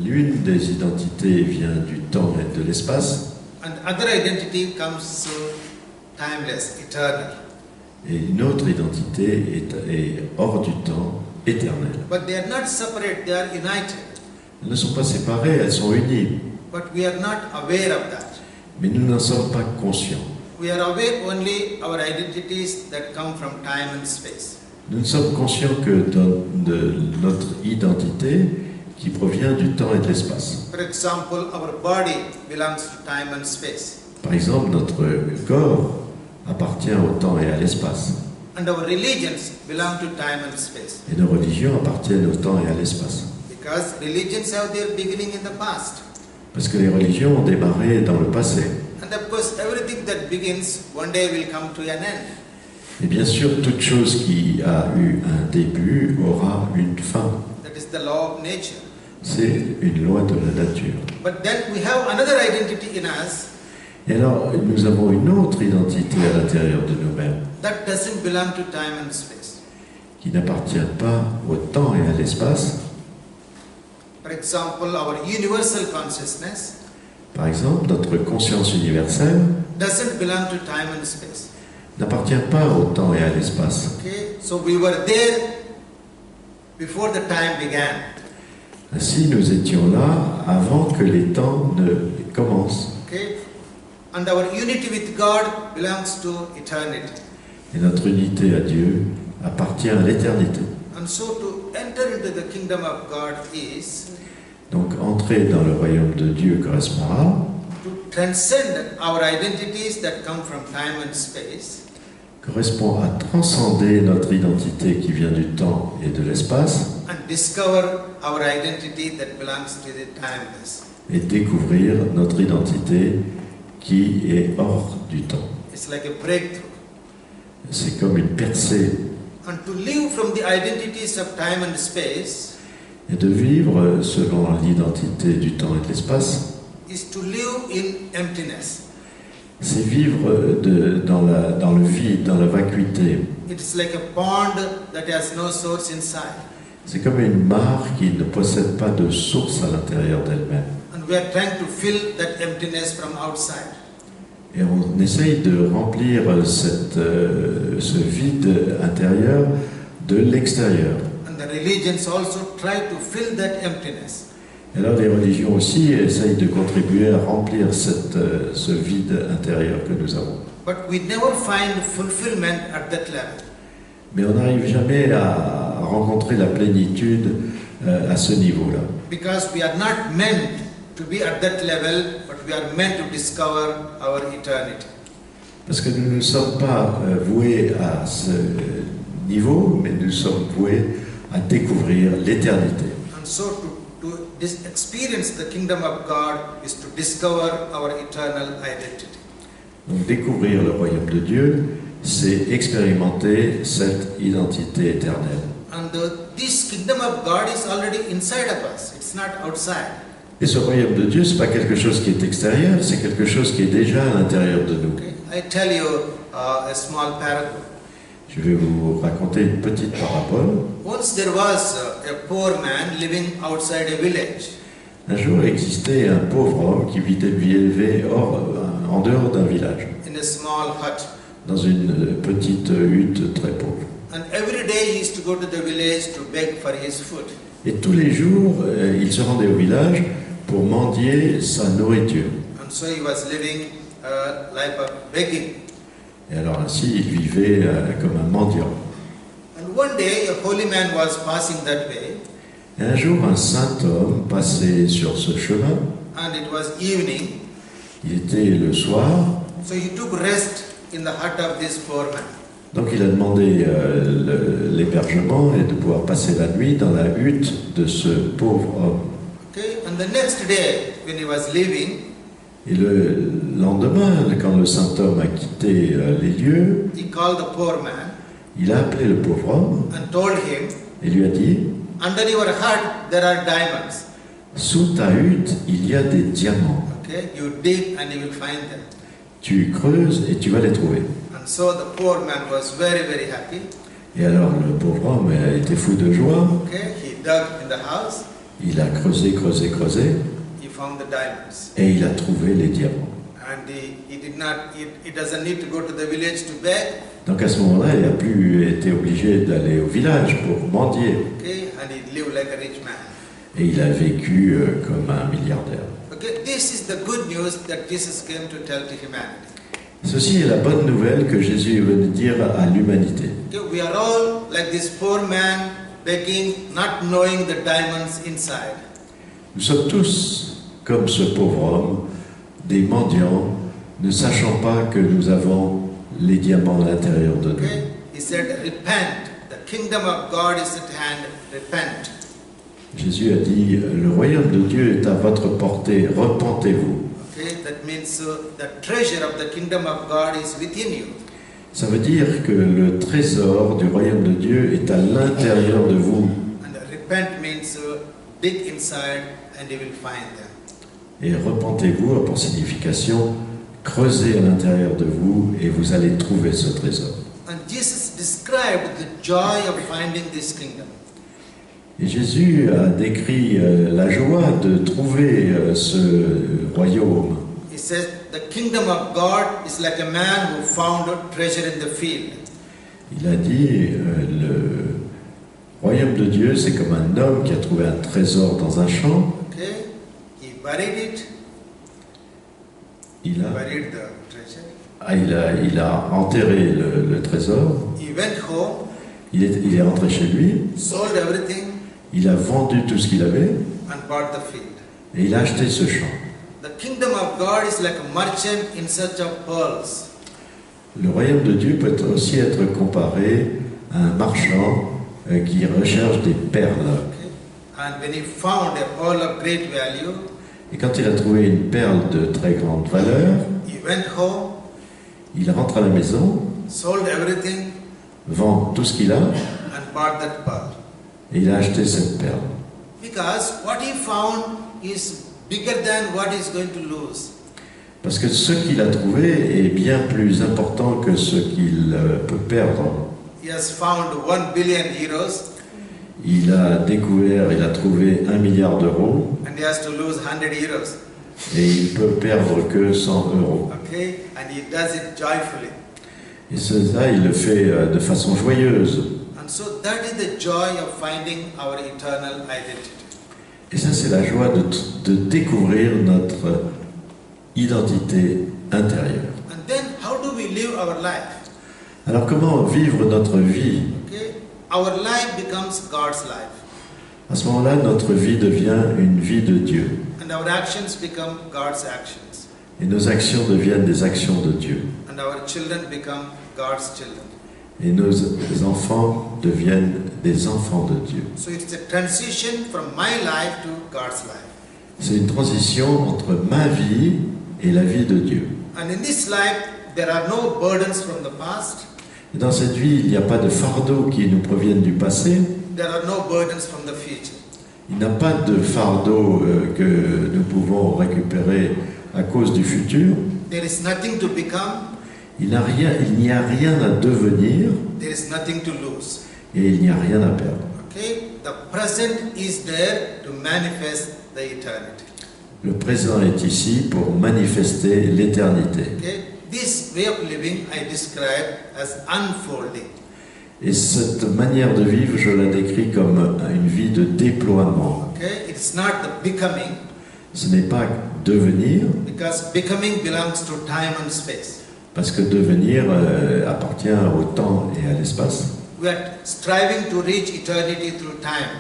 L'une des identités vient du temps et de l'espace, and other identity comes timeless, eternal. et une autre identité est hors du temps, éternelle. But they are not separate, they are united. Elles ne sont pas séparées, elles sont unies, But we are not aware of that. mais nous n'en sommes pas conscients. We are aware only our identities that come from time and space. Nous ne sommes conscients que de notre identité qui provient du temps et de l'espace. For example, our body belongs to time and space. Par exemple, notre corps appartient au temps et à l'espace, And our religions belong to time and space. et nos religions appartiennent au temps et à l'espace. Because religions have their beginning in the past. Parce que les religions ont démarré dans le passé. And of course, everything that begins one day will come to an end. Et bien sûr, toute chose qui a eu un début aura une fin. That is the law of nature. C'est une loi de la nature. But then we have another identity in us Et alors, nous avons une autre identité à l'intérieur de nous-mêmes, that doesn't belong to time and space. qui n'appartient pas au temps et à l'espace. For example, our universal consciousness Par exemple, notre conscience universelle doesn't belong to time and space. n'appartient pas au temps et à l'espace. Okay? So we were there before the time began. Ainsi, nous étions là avant que les temps ne commencent. Okay? And our unity with God belongs to eternity. Et notre unité à Dieu appartient à l'éternité. And so to enter into the kingdom of God is Donc, entrer dans le royaume de Dieu correspond à to transcend our identities that come from time and space correspond à transcender notre identité qui vient du temps et de l'espace and discover our identity that belongs to the timeless. et découvrir notre identité qui est hors du temps. It's like a breakthrough. C'est comme une percée. And to live from the identities of time and space Et de vivre selon l'identité du temps et de l'espace, is to live in emptiness. c'est vivre dans le vide, dans la vacuité. It's like a pond that has no source inside. C'est comme une mare qui ne possède pas de source à l'intérieur d'elle-même. And we are trying to fill that emptiness from outside. Et on essaye de remplir ce vide intérieur de l'extérieur. And the religions also try to fill that emptiness. Et alors les religions aussi essayent de contribuer à remplir ce vide intérieur que nous avons. But we never find fulfillment at that level. Mais on n'arrive jamais à rencontrer la plénitude à ce niveau-là. Because we are not meant to be at that level, but we are meant to discover our eternity. Parce que nous ne sommes pas voués à ce niveau, mais nous sommes voués à découvrir l'éternité. And so to experience the kingdom of God is to discover our eternal identity. Donc découvrir le royaume de Dieu, c'est expérimenter cette identité éternelle. And this kingdom of God is already inside of us. It's not outside. Et ce royaume de Dieu, c'est pas quelque chose qui est extérieur, c'est quelque chose qui est déjà à l'intérieur de nous. Okay? I tell you a small parable. Je vais vous raconter une petite parabole. Once there was a poor man living outside a village. Un jour existait un pauvre homme qui vivait en dehors d'un village, In a small hut. dans une petite hutte très pauvre. And every day he used to go to the village to beg for his food. Et tous les jours, il se rendait au village pour mendier sa nourriture. And so he was living a life of begging. Et alors ainsi, il vivait comme un mendiant. And one day a holy man was passing that way, Et un jour, un saint homme passait sur ce chemin. and it was evening. Il était le soir, So he took rest in the hut of this poor man. donc il a demandé l'hébergement et de pouvoir passer la nuit dans la hutte de ce pauvre homme. Okay, and the next day when he was leaving, Et le lendemain, quand le saint homme a quitté les lieux, he called the poor man il a appelé le pauvre homme and told him, et lui a dit: under your hut there are diamonds. sous ta hutte, il y a des diamants. Okay, you dig and you will find them. Tu creuses et tu vas les trouver. And so the poor man was very, very happy. Et alors le pauvre homme a été fou de joie. Okay, he dug in the house, Il a creusé, creusé, creusé he found the diamonds. et il a trouvé les diamants. And he doesn't need to go to the village to beg. Donc à ce moment-là, il n'a plus été obligé d'aller au village pour mendier. Okay, and he lived like a rich man. Et il a vécu comme un milliardaire. Okay, this is the good news that Jesus came to tell to humanity. Ceci est la bonne nouvelle que Jésus est venu dire à l'humanité. Okay, we are all like this poor man begging, not knowing the diamonds inside. Nous sommes tous comme ce pauvre homme, des mendiants, ne sachant pas que nous avons les diamants à l'intérieur de nous. Okay, he said, repent. The kingdom of God is at hand. Repent. Jésus a dit: le royaume de Dieu est à votre portée, repentez-vous. Okay, that means the treasure of the kingdom of God is within you. Ça veut dire que le trésor du royaume de Dieu est à l'intérieur de vous. And repent means dig inside and you will find them. Et repentez-vous a pour signification: creusez à l'intérieur de vous et vous allez trouver ce trésor. And Jesus described the joy of finding this kingdom. Et Jésus a décrit la joie de trouver ce royaume. He says, the kingdom of God is like a man who found a treasure in the field. Il a dit, le royaume de Dieu, c'est comme un homme qui a trouvé un trésor dans un champ. Okay, he buried it. Il a, Buried the treasure. il a enterré le trésor. He went home, Il est rentré chez lui. sold everything, Il a vendu tout ce qu'il avait and bought the field. et il a acheté ce champ. The kingdom of God is like a merchant in search of pearls. Le royaume de Dieu peut aussi être comparé à un marchand qui recherche des perles. Okay? And when he found a pearl of great value, Et quand il a trouvé une perle de très grande valeur, he went home, il rentre à la maison, sold everything, vend tout ce qu'il a and bought that pearl. et il a acheté cette perle. Because what he found is bigger than what he's going to lose. Parce que ce qu'il a trouvé est bien plus important que ce qu'il peut perdre. He has found 1 billion euros Il a découvert, il a trouvé 1 milliard d'euros and he has to lose 100 euros. et il peut perdre que 100 euros. Okay? And he does it joyfully. Et ça, il le fait de façon joyeuse. And so that is the joy of finding our eternal identity. Et ça, c'est la joie de découvrir notre identité intérieure. And then how do we live our life? Alors, comment vivre notre vie? Okay? Our life becomes God's life. À ce moment-là, notre vie devient une vie de Dieu. And our actions become God's actions. Et nos actions deviennent des actions de Dieu. And our children become God's children. et nos enfants deviennent des enfants de Dieu. So it's a transition from my life to God's life. C'est une transition entre ma vie et la vie de Dieu. And in this life, there are no burdens from the past. Et dans cette vie, il n'y a pas de fardeaux qui nous proviennent du passé. There are no burdens from the future. Il n'y a pas de fardeau que nous pouvons récupérer à cause du futur. There is nothing to become. Il n'y a rien à devenir There is nothing to lose. et il n'y a rien à perdre. Okay? The present is there to manifest the eternity. Le présent est ici pour manifester l'éternité. Okay? This way of living I describe as unfolding. Et cette manière de vivre, je la décris comme une vie de déploiement. Okay? It's not the becoming, Ce n'est pas devenir, because becoming belongs to time and space. parce que devenir appartient au temps et à l'espace. We are striving to reach eternity through time.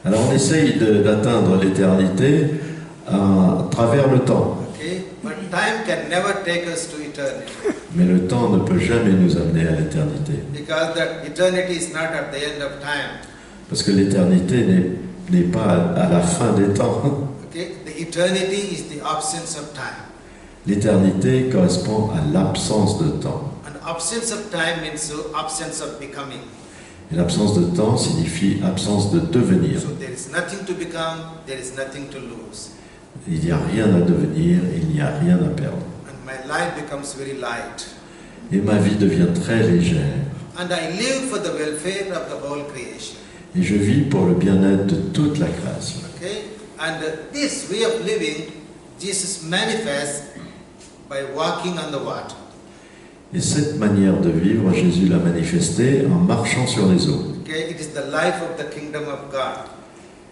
Alors on essaye d'atteindre l'éternité à travers le temps. Okay? But time can never take us to eternity. Mais le temps ne peut jamais nous amener à l'éternité. Because that eternity is not at the end of time. Parce que l'éternité n'est pas à la fin des temps. Okay? The eternity is the absence of time. L'éternité correspond à l'absence de temps. And absence of time means absence of becoming. Et l'absence de temps signifie absence de devenir. So there is nothing to become, there is nothing to lose. Il n'y a rien à devenir, il n'y a rien à perdre. And my life becomes very light. Et ma vie devient très légère. And I live for the welfare of the whole creation. Et je vis pour le bien-être de toute la création. Okay? And this way of living, Jesus manifests by walking on the water. Et cette manière de vivre, Jésus l'a manifestée en marchant sur les eaux. Okay? It is the life of the kingdom of God.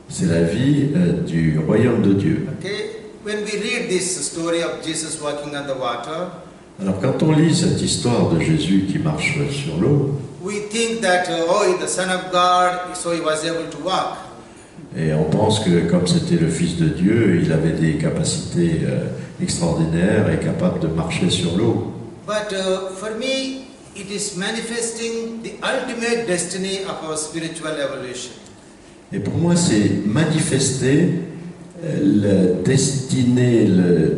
C'est la vie du royaume de Dieu. Okay? When we read this story of Jesus walking on the water, Alors quand on lit cette histoire de Jésus qui marche sur l'eau, we think that, oh, he's the Son of God, so he was able to walk. et on pense que comme c'était le Fils de Dieu, il avait des capacités extraordinaires et capable de marcher sur l'eau. But for me, it is manifesting the ultimate destiny of our spiritual evolution. Et pour moi, c'est manifester la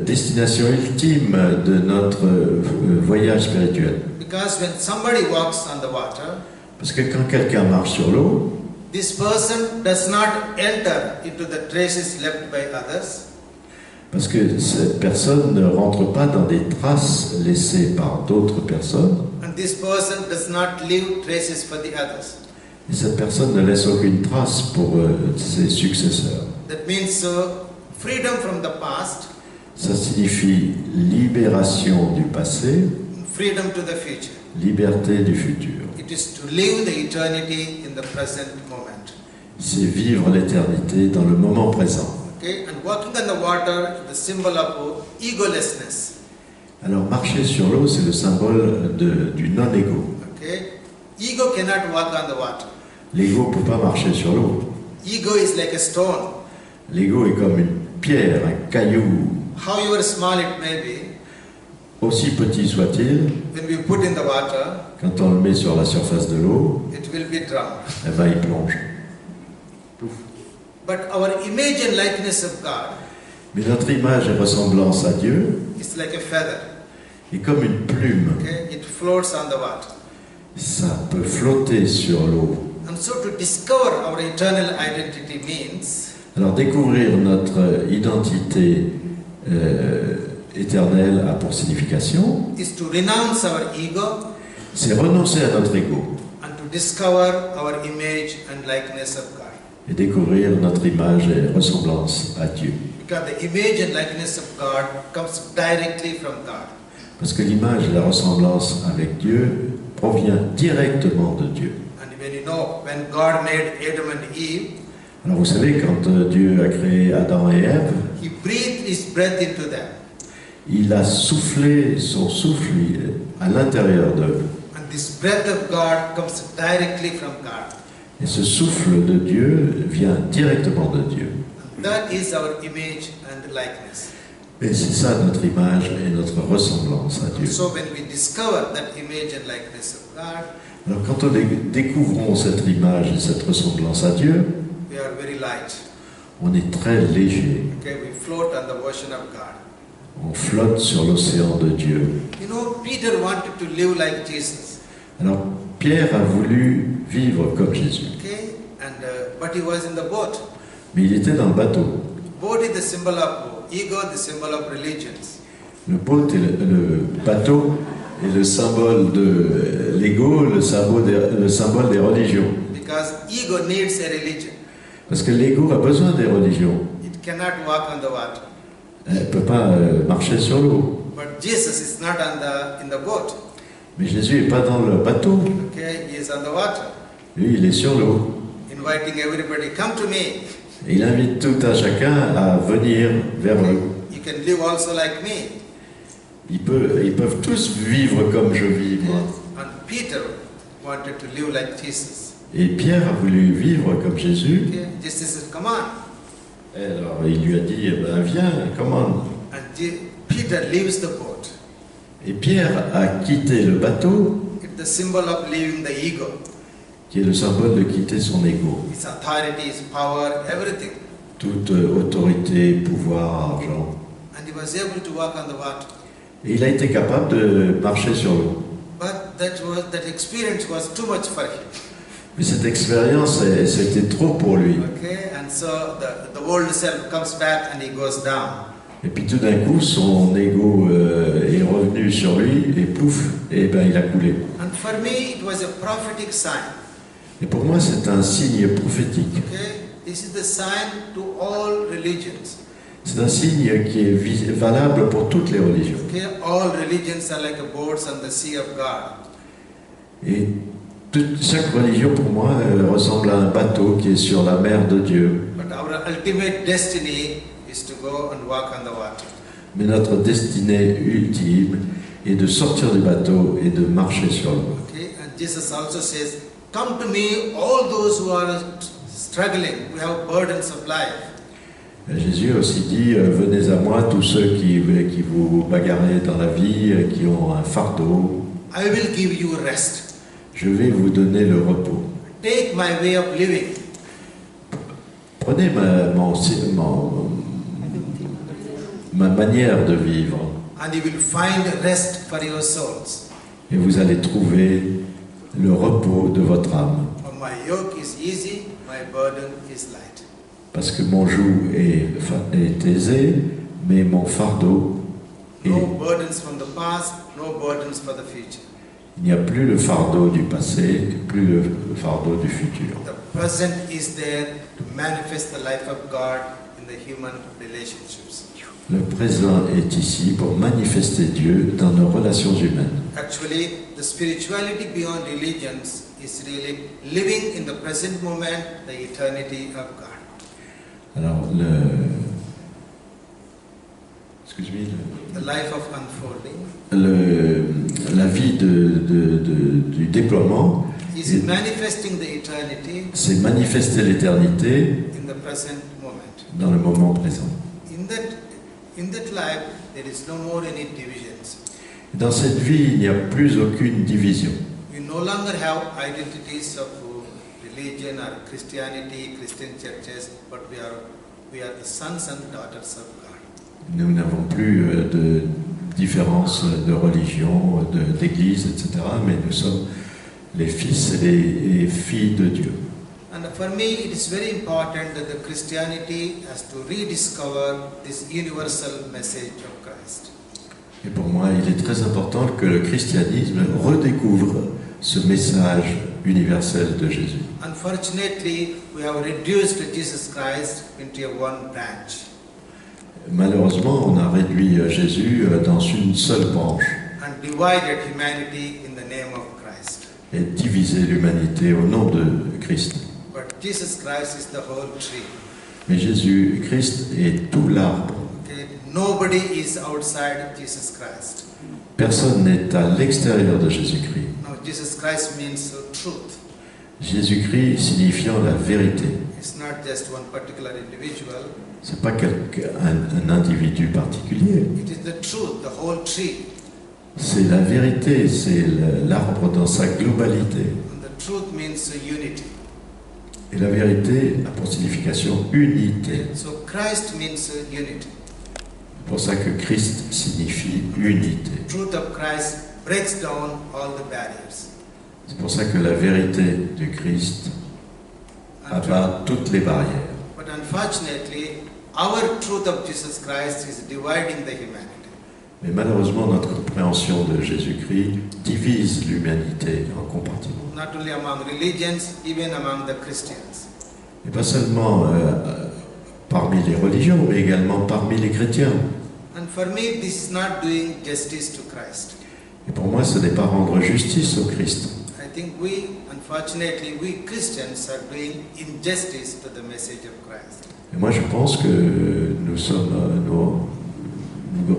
destination ultime de notre voyage spirituel. Because when somebody walks on the water, Parce que quand quelqu'un marche sur l'eau, this person does not enter into the traces left by others. parce que cette personne ne rentre pas dans des traces laissées par d'autres personnes, And this person does not leave traces for the others. et cette personne ne laisse aucune trace pour ses successeurs. That means freedom from the past, Ça signifie libération du passé, freedom to the future. liberté du futur. It is to live the eternity in the present moment. C'est vivre l'éternité dans le moment présent. Okay? And walking on the water is the symbol of egolessness. Alors marcher sur l'eau, c'est le symbole du non-ego. Okay? Ego cannot walk on the water. L'ego ne peut pas marcher sur l'eau. Ego is like a stone. L'ego est comme une pierre, un caillou, However small it may be, aussi petit soit-il, when we put in the water, quand on le met sur la surface de l'eau, it will be drowned. eh ben, il plonge. But our image and likeness of God Mais notre image et ressemblance à Dieu is like a feather. est comme une plume. Okay? It floats on the water. Ça peut flotter sur l'eau. And so to discover our eternal identity means Alors découvrir notre identité éternelle a pour signification, is to renounce our ego c'est renoncer à notre ego and to discover our image and likeness of God. et découvrir notre image et ressemblance à Dieu. Because the image and likeness of God comes directly from God. Parce que l'image et la ressemblance avec Dieu provient directement de Dieu. And when you know, when God made Adam and Eve, Alors vous savez, quand Dieu a créé Adam et Ève, He breathed His breath into them. il a soufflé son souffle à l'intérieur d'eux. And this breath of God comes directly from God. Et ce souffle de Dieu vient directement de Dieu. And that is our image and likeness. Et c'est ça notre image et notre ressemblance à Dieu. So when we discover that image and likeness of God, Alors quand nous découvrons cette image et cette ressemblance à Dieu, we are very light. on est très léger. Okay, we float on the ocean of God. On flotte sur l'océan de Dieu. You know, Peter wanted to live like Jesus. Alors Pierre a voulu vivre comme Jésus, Okay, and but he was in the boat. mais il était dans le bateau. Boat is the symbol of ego, the symbol of religions. Le bateau est le symbole de l'ego, le symbole des religions. Because ego needs a religion. Parce que l'ego a besoin des religions. It cannot walk on the water. Elle ne peut pas marcher sur l'eau. But Jesus is not in the boat. Mais Jésus n'est pas dans le bateau. Okay, he is on the water. Lui, il est sur l'eau. Inviting everybody, come to me. Et il invite tout un chacun à venir vers eux. You can live also like me. Ils peuvent tous vivre comme je vis, moi. And Peter wanted to live like Jesus. Et Pierre a voulu vivre comme Jésus. Okay, Jesus said, come on. Et alors il lui a dit, eh ben, viens, commande. And Peter leaves the boat. Et Pierre a quitté le bateau, It's the symbol of leaving the ego. qui est le symbole de quitter son ego. His authority, his power, everything. Toute autorité, pouvoir, argent. And he was able to walk on the water. Et il a été capable de marcher sur l'eau. But that experience was too much for him. Mais cette expérience, c'était trop pour lui. Okay, and so the old self comes back and he goes down. Et puis tout d'un coup, son ego est revenu sur lui, et pouf, et ben il a coulé. And for me, it was a prophetic sign. Et pour moi, c'est un signe prophétique. Okay, this is the sign to all religions. C'est un signe qui est valable pour toutes les religions. Okay, all religions are like boats on the sea of God. Et chaque religion, pour moi, elle ressemble à un bateau qui est sur la mer de Dieu. But our ultimate destiny is to go and walk on the water. Mais notre destinée ultime est de sortir du bateau et de marcher sur l'eau. Okay, and Jesus also says, "Come to me, all those who are struggling, who have burdens of life." Jésus a aussi dit, venez à moi tous ceux qui vous bagarrez dans la vie, qui ont un fardeau. I will give you rest. Je vais vous donner le repos. Take my way of living. Prenez ma manière de vivre And you will find rest for your souls. et vous allez trouver le repos de votre âme. For my yoke is easy, my burden is light. Parce que mon joug est aisé, mais mon fardeau est... No burdens from the past, no burdens for the future. Il n'y a plus le fardeau du passé, plus le fardeau du futur. The present is there to manifest the life of God in the human relationships. Le présent est ici pour manifester Dieu dans nos relations humaines. Actually, the spirituality beyond religions is really living in the present moment, the eternity of God. Alors, excuse-moi, The life of unfolding la vie du déploiement, is manifesting the eternity c'est manifester l'éternité in the present moment. dans le moment présent. In that life, there is no more any divisions. Dans cette vie, il n'y a plus aucune division. We no longer have identities of religion or Christianity, Christian churches, but we are the sons and daughters of God. Nous n'avons plus de différence de religion, d'église, etc. Mais nous sommes les fils et les filles de Dieu. And for me, it is very important that the Christianity has to rediscover this universal message of Christ. Et pour moi, il est très important que le christianisme redécouvre ce message universel de Jésus. Unfortunately, we have reduced Jesus Christ into one branch. Malheureusement, on a réduit Jésus dans une seule branche And divided humanity in the name of Christ. et divisé l'humanité au nom de Christ. But Jesus Christ is the whole tree. Mais Jésus-Christ est tout l'arbre. Okay? Nobody is outside Jesus Christ. Personne n'est à l'extérieur de Jésus-Christ. Now, Jesus Christ means truth. Jésus-Christ signifiant la vérité. It's not just one particular individual. C'est pas un individu particulier. It is the truth, the whole tree. C'est la vérité, c'est l'arbre dans sa globalité. And the truth means unity. Et la vérité a pour signification unité. So Christ means unity. C'est pour ça que Christ signifie unité. Truth of Christ breaks down all the barriers. C'est pour ça que la vérité de Christ abat toutes les barrières. But unfortunately, our truth of Jesus Christ is dividing the humanity. Mais malheureusement, notre compréhension de Jésus-Christ divise l'humanité en compartiments. Not only among religions, even among the Christians. Et pas seulement parmi les religions, mais également parmi les chrétiens. And for me, this is not doing justice to Christ. Et pour moi, ce n'est pas rendre justice au Christ. I think unfortunately, we Christians are doing injustice to the message of Christ. Et moi, je pense que nous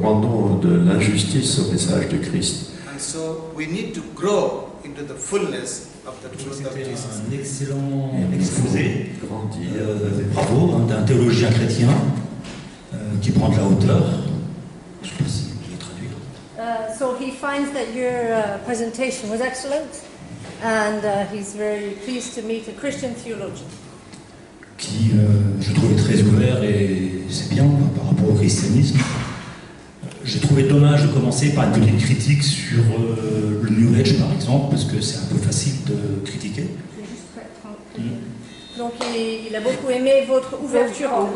rendons de l'injustice au message de Christ. And so we need to grow into the fullness of the truth of C'était Jesus. un excellent Et nous exposé. faut grandir. Bravo, d'un théologien chrétien qui prend de la hauteur. Je ne sais pas si vous pouvez traduire. So he finds that your presentation was excellent, and he's very pleased to meet a Christian theologian. Qui, je trouvais très ouvert, et c'est bien par rapport au christianisme. J'ai trouvé dommage de commencer par une petite critique sur le New Age, par exemple, parce que c'est un peu facile de critiquer. Donc il a beaucoup aimé votre ouverture en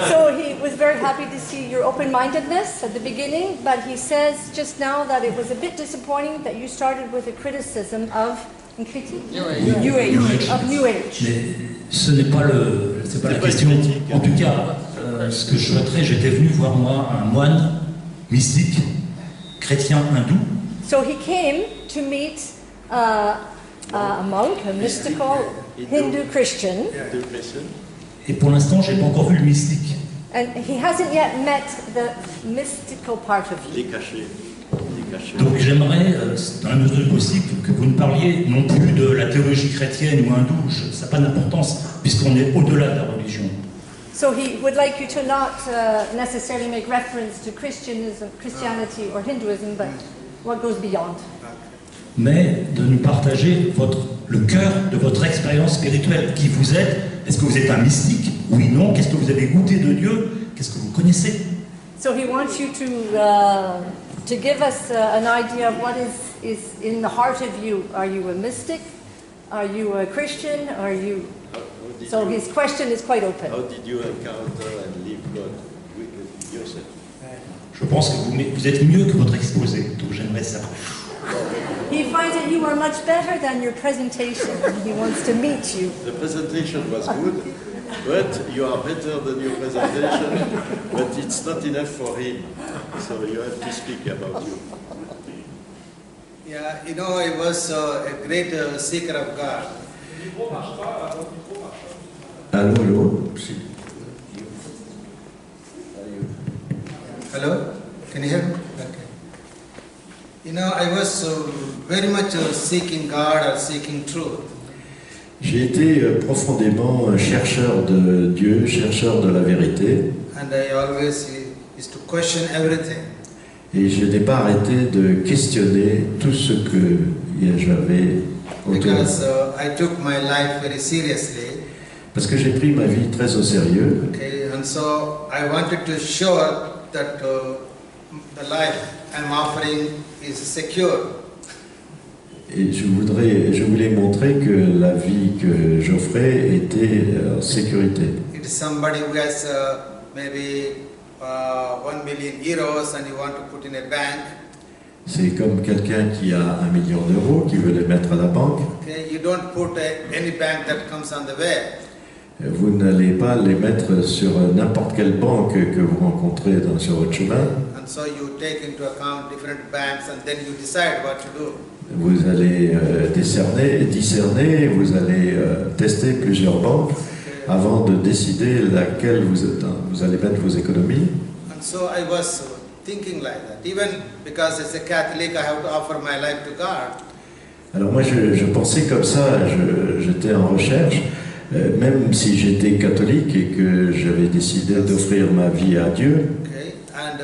So he was very happy to see your open-mindedness at the beginning, but he says just now that it was a bit disappointing that you started with a criticism of New Age. Of New Age. Mais ce n'est pas, la question. En tout cas, ce que je souhaiterais, j'étais venu voir moi un moine mystique, chrétien hindou. So he came to meet a monk, a mystical Hindu Christian. Et pour l'instant, je n'ai pas encore vu le mystique. And he hasn't yet met the mystical part of you. Donc j'aimerais, dans la mesure du possible, que vous ne parliez non plus de la théologie chrétienne ou hindoue. Ça n'a pas d'importance, puisqu'on est au-delà de la religion. So he would like you to not necessarily make reference to Christianity or Hinduism, but what goes beyond. Mais de nous partager le cœur de votre expérience spirituelle, qui vous êtes. Est-ce que vous êtes un mystique? Oui, non. Qu'est-ce que vous avez goûté de Dieu? Qu'est-ce que vous connaissez? So he wants you to give us an idea of what is in the heart of you. Are you a mystic? Are you a Christian? Are you? So his question is quite open. How did you encounter and live God with yourself? Je pense que vous êtes mieux que votre exposé, donc j'aimerais savoir. He finds that you are much better than your presentation, and he wants to meet you. The presentation was good, but you are better than your presentation, but it's not enough for him, so you have to speak about you. Yeah, I was a great seeker of God. Allô? Hello? Can you hear me? Okay. I was very much seeking God or seeking truth. J'ai été profondément un chercheur de Dieu, chercheur de la vérité. And I always used to question everything. Et je n'ai pas arrêté de questionner tout ce que j'avais autour. Because I took my life very seriously. Parce que j'ai pris ma vie très au sérieux. Okay, and so I wanted to show that the life I'm offering is secure. Et je voulais montrer que la vie que j'offrais était en sécurité. It is somebody who has maybe 1 million euros and you want to put in a bank. C'est comme quelqu'un qui a 1 million d'euros, qui veut les mettre à la banque. Okay, you don't put any bank that comes on the way. Vous n'allez pas les mettre sur n'importe quelle banque que vous rencontrez sur votre chemin. And so you take into account different banks and then you decide what to do. Vous allez discerner, vous allez tester plusieurs banques avant de décider laquelle vous allez mettre vos économies. And so I was thinking like that. Even because as a Catholic I have to offer my life to God. Alors moi je pensais comme ça, j'étais en recherche. même si j'étais catholique et que j'avais décidé d'offrir ma vie à Dieu, Okay, and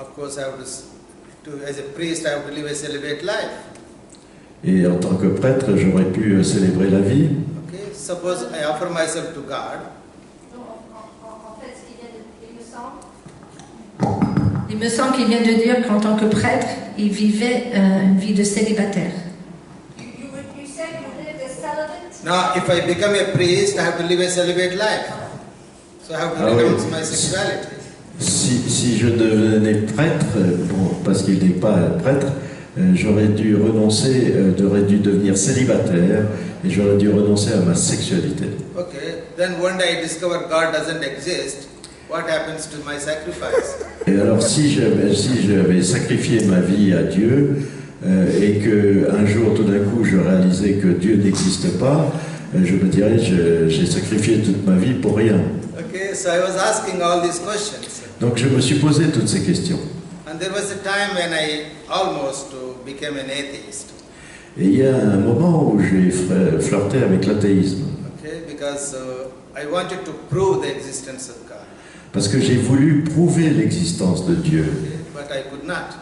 of course, I have as a priest, I have to live a celibate life. et en tant que prêtre, j'aurais pu célébrer la vie. Okay, suppose I offer myself to God. En fait, il me semble qu'il vient de dire qu'en tant que prêtre, il vivait une vie de célibataire. You said you lived as celibate? Now, if I become a priest, I have to live a celibate life. So I have to Ah oui. renounce my sexuality. Si je devenais prêtre, bon, parce qu'il n'est pas prêtre, j'aurais dû renoncer, j'aurais dû devenir célibataire et j'aurais dû renoncer à ma sexualité. Okay, then one day I discover God doesn't exist. What happens to my sacrifice? Et alors si j'avais sacrifié ma vie à Dieu et qu'un jour tout d'un coup je réalisais que Dieu n'existe pas, je me dirais j'ai sacrifié toute ma vie pour rien. Okay, so I was asking all these questions. Donc je me suis posé toutes ces questions. And there was a time when I almost became an atheist. Et il y a un moment où j'ai flirté avec l'athéisme. Okay, because I wanted to prove the existence of God. Parce que j'ai voulu prouver l'existence de Dieu. Okay, but I could not.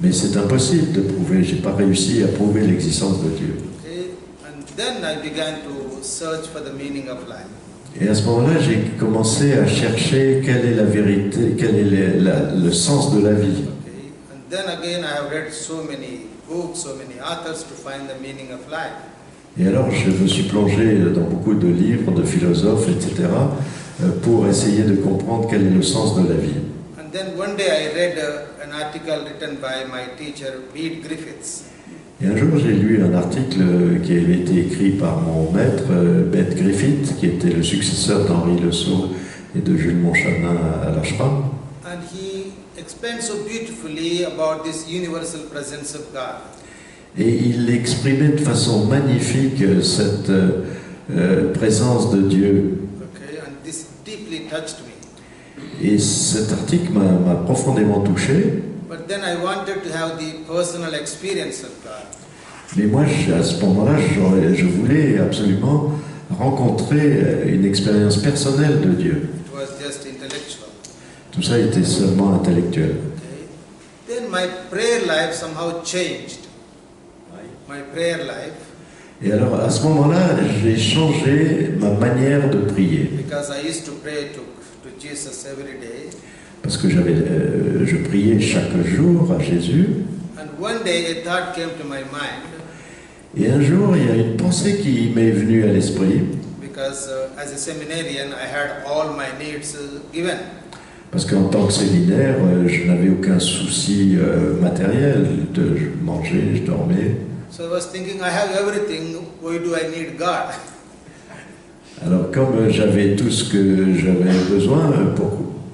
Mais c'est impossible de prouver, j'ai pas réussi à prouver l'existence de Dieu. Okay, and then I began to search for the meaning of life. Et à ce moment-là, j'ai commencé à chercher quelle est la vérité, quel est le sens de la vie. Okay, and then again I have read so many books, so many authors to find the meaning of life. Et alors, je me suis plongé dans beaucoup de livres, de philosophes, etc., pour essayer de comprendre quel est le sens de la vie. And then one day I read an article written by my teacher, Bede Griffiths. Et un jour, j'ai lu un article qui avait été écrit par mon maître, Bede Griffith, qui était le successeur d'Henri Le Sceau et de Jules Montchanin à l'ashram. And he explained so beautifully about this universal presence of God. Et il exprimait de façon magnifique cette présence de Dieu. Okay, and this deeply touched me. Et cet article m'a profondément touché. But then I wanted to have the personal experience of God. Mais moi, à ce moment-là, je voulais absolument rencontrer une expérience personnelle de Dieu. It was just intellectual. Tout ça était seulement intellectuel. Okay. Then my prayer life somehow changed. My prayer life, Et alors, à ce moment-là, j'ai changé ma manière de prier. because I used to pray to Jesus every day. Parce que je priais chaque jour à Jésus. And one day a thought came to my mind, Et un jour, il y a une pensée qui m'est venue à l'esprit. because as a seminarian I had all my needs given. Parce qu'en tant que séminaire, je n'avais aucun souci matériel. Je mangeais, je dormais. So I was thinking, I have everything, why do I need God? Alors comme j'avais tout ce que j'avais besoin,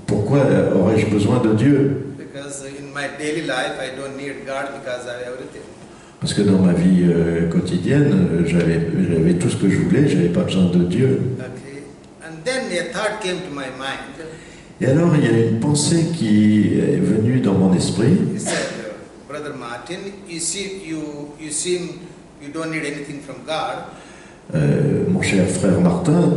pourquoi aurais-je besoin de Dieu? Because in my daily life I don't need God because I have everything. Parce que dans ma vie quotidienne, j'avais tout ce que je voulais, je n'avais pas besoin de Dieu. Okay. And then a thought came to my mind. Et alors il y a une pensée qui est venue dans mon esprit. He said, Brother Martin, you don't need anything from God. Mon cher frère Martin,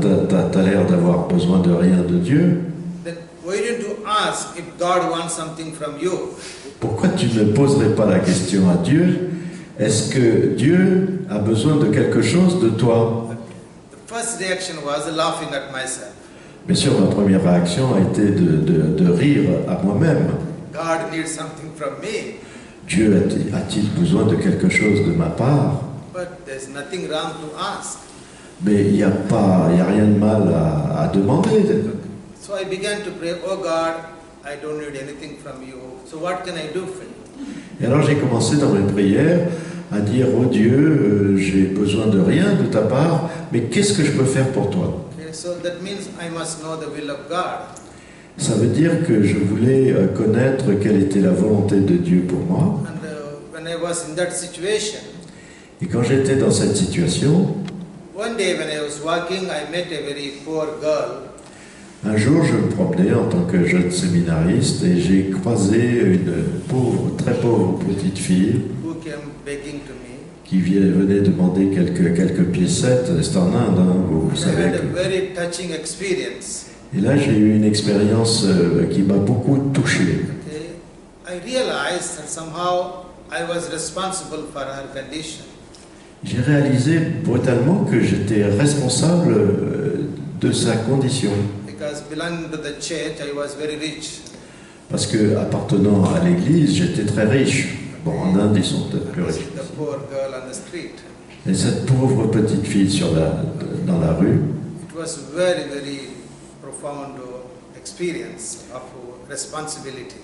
t'as l'air d'avoir besoin de rien de Dieu. Then why don't you ask if God wants something from you? Pourquoi tu ne poserais pas la question à Dieu? Est-ce que Dieu a besoin de quelque chose de toi? The first reaction was laughing at myself. Bien sûr, ma première réaction a été de rire à moi-même. God needs something from me, Dieu a-t-il besoin de quelque chose de ma part? but there's nothing wrong to ask. Mais il n'y a rien de mal à demander. So I began to pray, oh God, I don't need anything from you. So what can I do for you? Et alors j'ai commencé dans mes prières à dire, oh Dieu, j'ai besoin de rien de ta part, mais qu'est-ce que je peux faire pour toi? Okay, so that means I must know the will of God. Ça veut dire que je voulais connaître quelle était la volonté de Dieu pour moi. And when I was in that situation, Et quand j'étais dans cette situation, one day when I was walking, I met a very poor girl. un jour je me promenais en tant que jeune séminariste et j'ai croisé une pauvre, très pauvre petite fille Who came begging to me. qui venait demander quelques piécettes. C'est en Inde, hein, vous I savez. had a very touching experience. Et là, j'ai eu une expérience qui m'a beaucoup touché. Okay. I realized that somehow I was responsible for her condition. J'ai réalisé brutalement que j'étais responsable de sa condition. Because belonging to the church, I was very rich. Parce que, appartenant à l'église, j'étais très riche. Bon, en Inde, ils sont peut-être plus I was riches. the poor girl on the street. Et cette pauvre petite fille dans la rue, It was very, very profound experience of responsibility.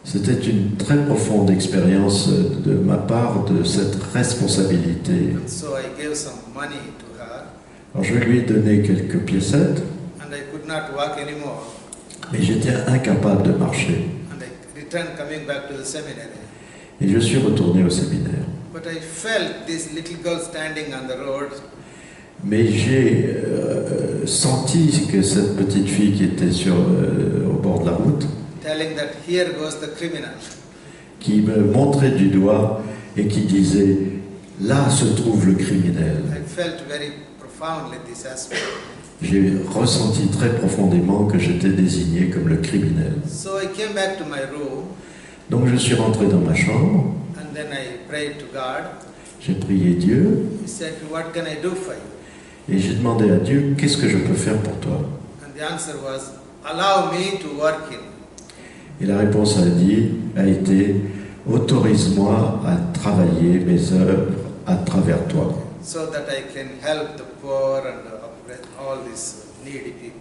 c'était une très profonde expérience de ma part de cette responsabilité. And so I gave some money to her, Alors je lui ai donné quelques piécettes, and I could not walk anymore. mais j'étais incapable de marcher. And I returned coming back to the seminary. Et je suis retourné au séminaire. But I felt this little girl standing on the road, Mais j'ai senti que cette petite fille qui était au bord de la route, telling that here goes the criminal. qui me montrait du doigt et qui disait « Là se trouve le criminel I felt very profoundly this aspect. ». J'ai ressenti très profondément que j'étais désigné comme le criminel. So I came back to my room, Donc je suis rentré dans ma chambre, and then I prayed to God. j'ai prié Dieu He said, "What can I do for you?" et j'ai demandé à Dieu « Qu'est-ce que je peux faire pour toi ?» And the answer was, "Allow me to work in." Et la réponse a été « Autorise-moi à travailler mes œuvres à travers toi, So that I can help the poor and all these needy people.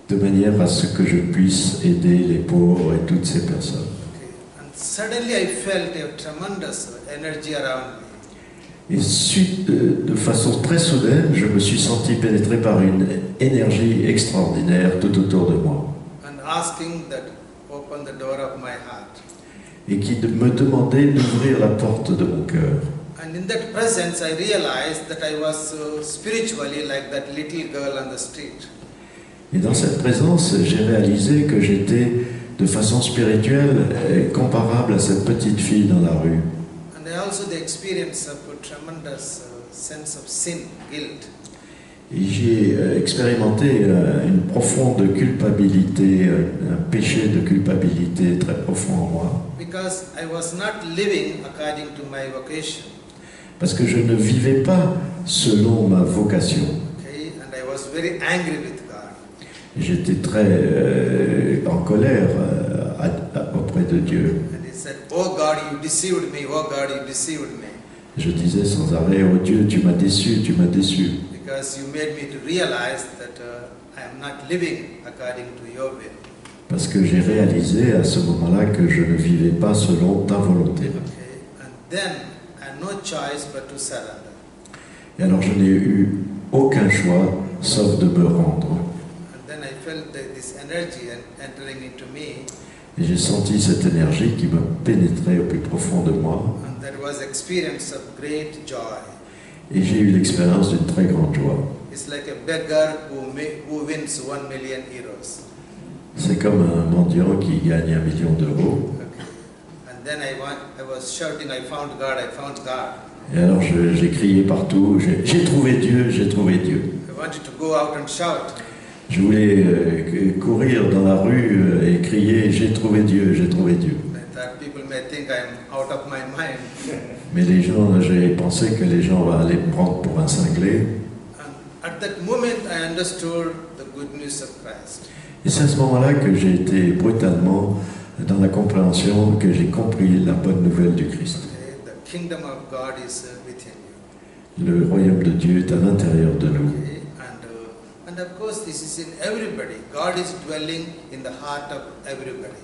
de manière à ce que je puisse aider les pauvres et toutes ces personnes. » Okay. And suddenly I felt a tremendous energy around me. Et de façon très soudaine, je me suis senti pénétré par une énergie extraordinaire tout autour de moi And asking that open the door of my heart. et qui me demandait d'ouvrir la porte de mon cœur. And in that presence I realized that I was spiritually like that little girl on the street. Et dans cette présence, j'ai réalisé que j'étais de façon spirituelle comparable à cette petite fille dans la rue. And I also the experience of a tremendous sense of sin, guilt. Et j'ai expérimenté une profonde culpabilité, un péché de culpabilité très profond en moi. Because I was not living according to my vocation. Parce que je ne vivais pas selon ma vocation. Okay? And I was very angry with God. J'étais très en colère auprès de Dieu. And he said, "Oh God, you deceived me. Oh God, you deceived me. Je disais sans arrêt, oh Dieu, tu m'as déçu, tu m'as déçu. Because you made me to realize that I am not living according to your will." Parce que j'ai réalisé à ce moment-là que je ne vivais pas selon ta volonté. Okay? And then I had no choice but to surrender. Et alors je n'ai eu aucun choix sauf de me rendre. And then I felt this energy entering into me, Et j'ai senti cette énergie qui me pénétrait au plus profond de moi. and there was experience of great joy. Et j'ai eu l'expérience d'une très grande joie. It's like a beggar who wins 1 million euros. C'est comme un mendiant qui gagne 1 million d'euros. Okay. And then I was shouting, "I found God, I found God." Et alors j'ai crié partout, j'ai trouvé Dieu, j'ai trouvé Dieu. I wanted to go out and shout. Je voulais courir dans la rue et crier, j'ai trouvé Dieu, j'ai trouvé Dieu. I thought people may think I'm out of my mind. Mais les gens, j'ai pensé que les gens allaient me prendre pour un cinglé. And at that moment I understood the good news of Christ. Et c'est à ce moment-là que j'ai été brutalement dans la compréhension, que j'ai compris la bonne nouvelle du Christ. Okay? The kingdom of God is within you. Le royaume de Dieu est à l'intérieur de nous. Okay? And of course this is in everybody. God is dwelling in the heart of everybody.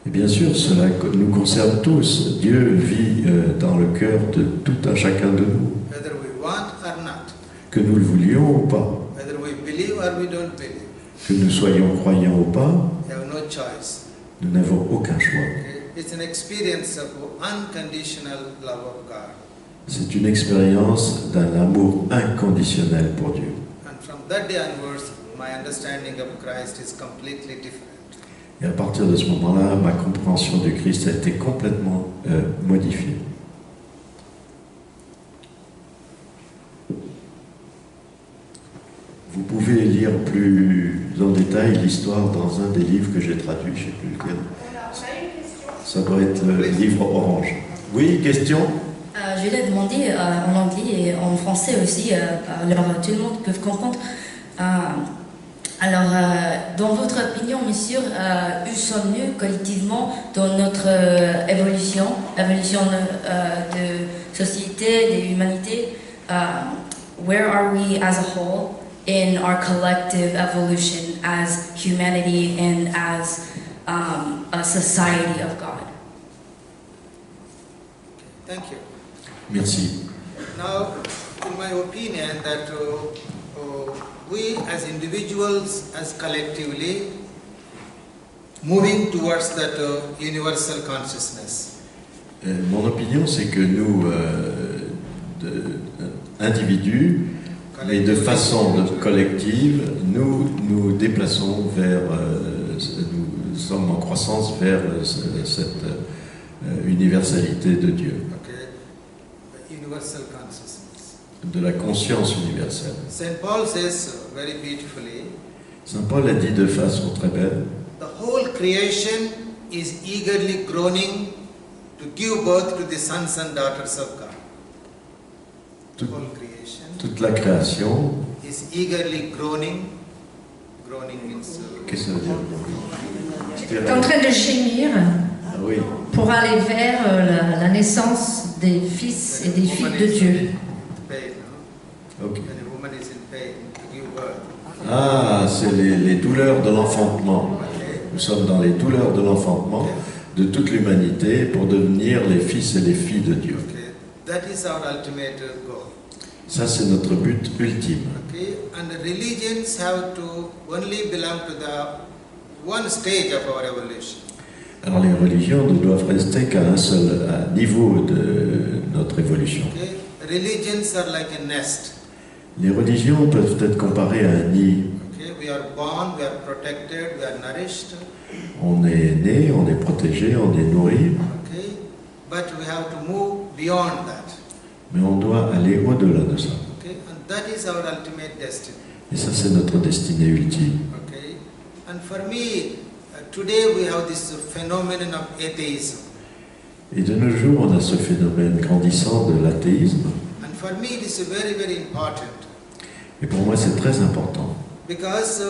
Et bien sûr, cela nous concerne tous. Dieu vit dans le cœur de tout un chacun de nous, Whether we want or not. que nous le voulions ou pas, Whether we believe or we don't believe. que nous soyons croyants ou pas, We have no choice. nous n'avons aucun choix. Okay? It's an experience of unconditional love of God. C'est une expérience d'un amour inconditionnel pour Dieu. And from that day onwards, my understanding of Christ is completely different. Et à partir de ce moment-là, ma compréhension du Christ a été complètement modifiée. pouvez lire plus en détail l'histoire dans un des livres que j'ai traduit, je ne sais plus lequel. Ça doit être le livre orange. Oui, question? Je vais la demander en anglais et en français aussi, alors tout le monde peut comprendre. Alors, dans votre opinion, monsieur, où sommes-nous collectivement dans notre évolution de société, de l'humanité? Where are we as a whole in our collective evolution as humanity and as a society of God? Thank you. Merci. Now, in my opinion, that we as individuals, as collectively, moving towards that universal consciousness. Mon opinion, c'est que nous, individus, mais de façon collective, nous déplaçons vers, nous sommes en croissance vers cette universalité de Dieu. Universal consciousness. De la conscience universelle. Saint Paul says very beautifully, Saint Paul a dit de façon très belle, the whole creation is eagerly groaning to give birth to the sons and daughters of God. The whole creation toute la création. is eagerly groaning. Groaning means Qu'est-ce que ça veut dire? T'es en train de gémir Ah oui. pour aller vers la naissance des fils et des filles de Dieu. pain, no? Ok. When a woman is in pain to give birth. Ah, c'est les douleurs de l'enfantement. Okay. Nous sommes dans les douleurs de l'enfantement de toute l'humanité pour devenir les fils et les filles de Dieu. Okay. That is our ultimate goal. Ça, c'est notre but ultime. Okay. And the religions have to only belong to the one stage of our evolution. Alors les religions ne doivent rester qu'à un seul niveau de notre évolution. Okay. Religions are like a nest. Les religions peuvent être comparées à un nid. Okay. We are born, we are protected, we are nourished. On est né, on est protégé, on est nourri, Okay. But we have to move beyond that. mais on doit aller au-delà de ça. Okay. And that is our ultimate destiny. Et ça, c'est notre destinée ultime. Okay. And for me, today we have this phenomenon of atheism. Et de nos jours, on a ce phénomène grandissant de l'athéisme. And for me, it is very, very important Et pour moi, c'est très important. because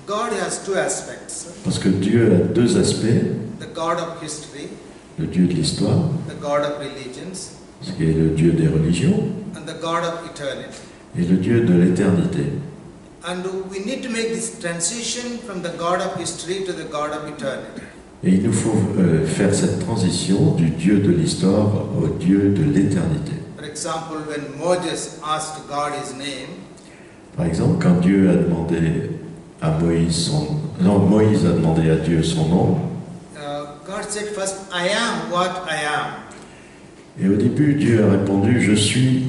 God has two aspects. Parce que Dieu a deux aspects. The God of history, Le Dieu de l'histoire, the God of religions, ce qui est le Dieu des religions, and the God of eternity. et le Dieu de l'éternité. And we need to make this transition from the God of history to the God of eternity. Et il nous faut faire cette transition du Dieu de l'histoire au Dieu de l'éternité. For example, when Moses asked God his name, Par exemple, quand Dieu a demandé à Moïse Moïse a demandé à Dieu son nom, God said first, I am what I am. et au début, Dieu a répondu, je suis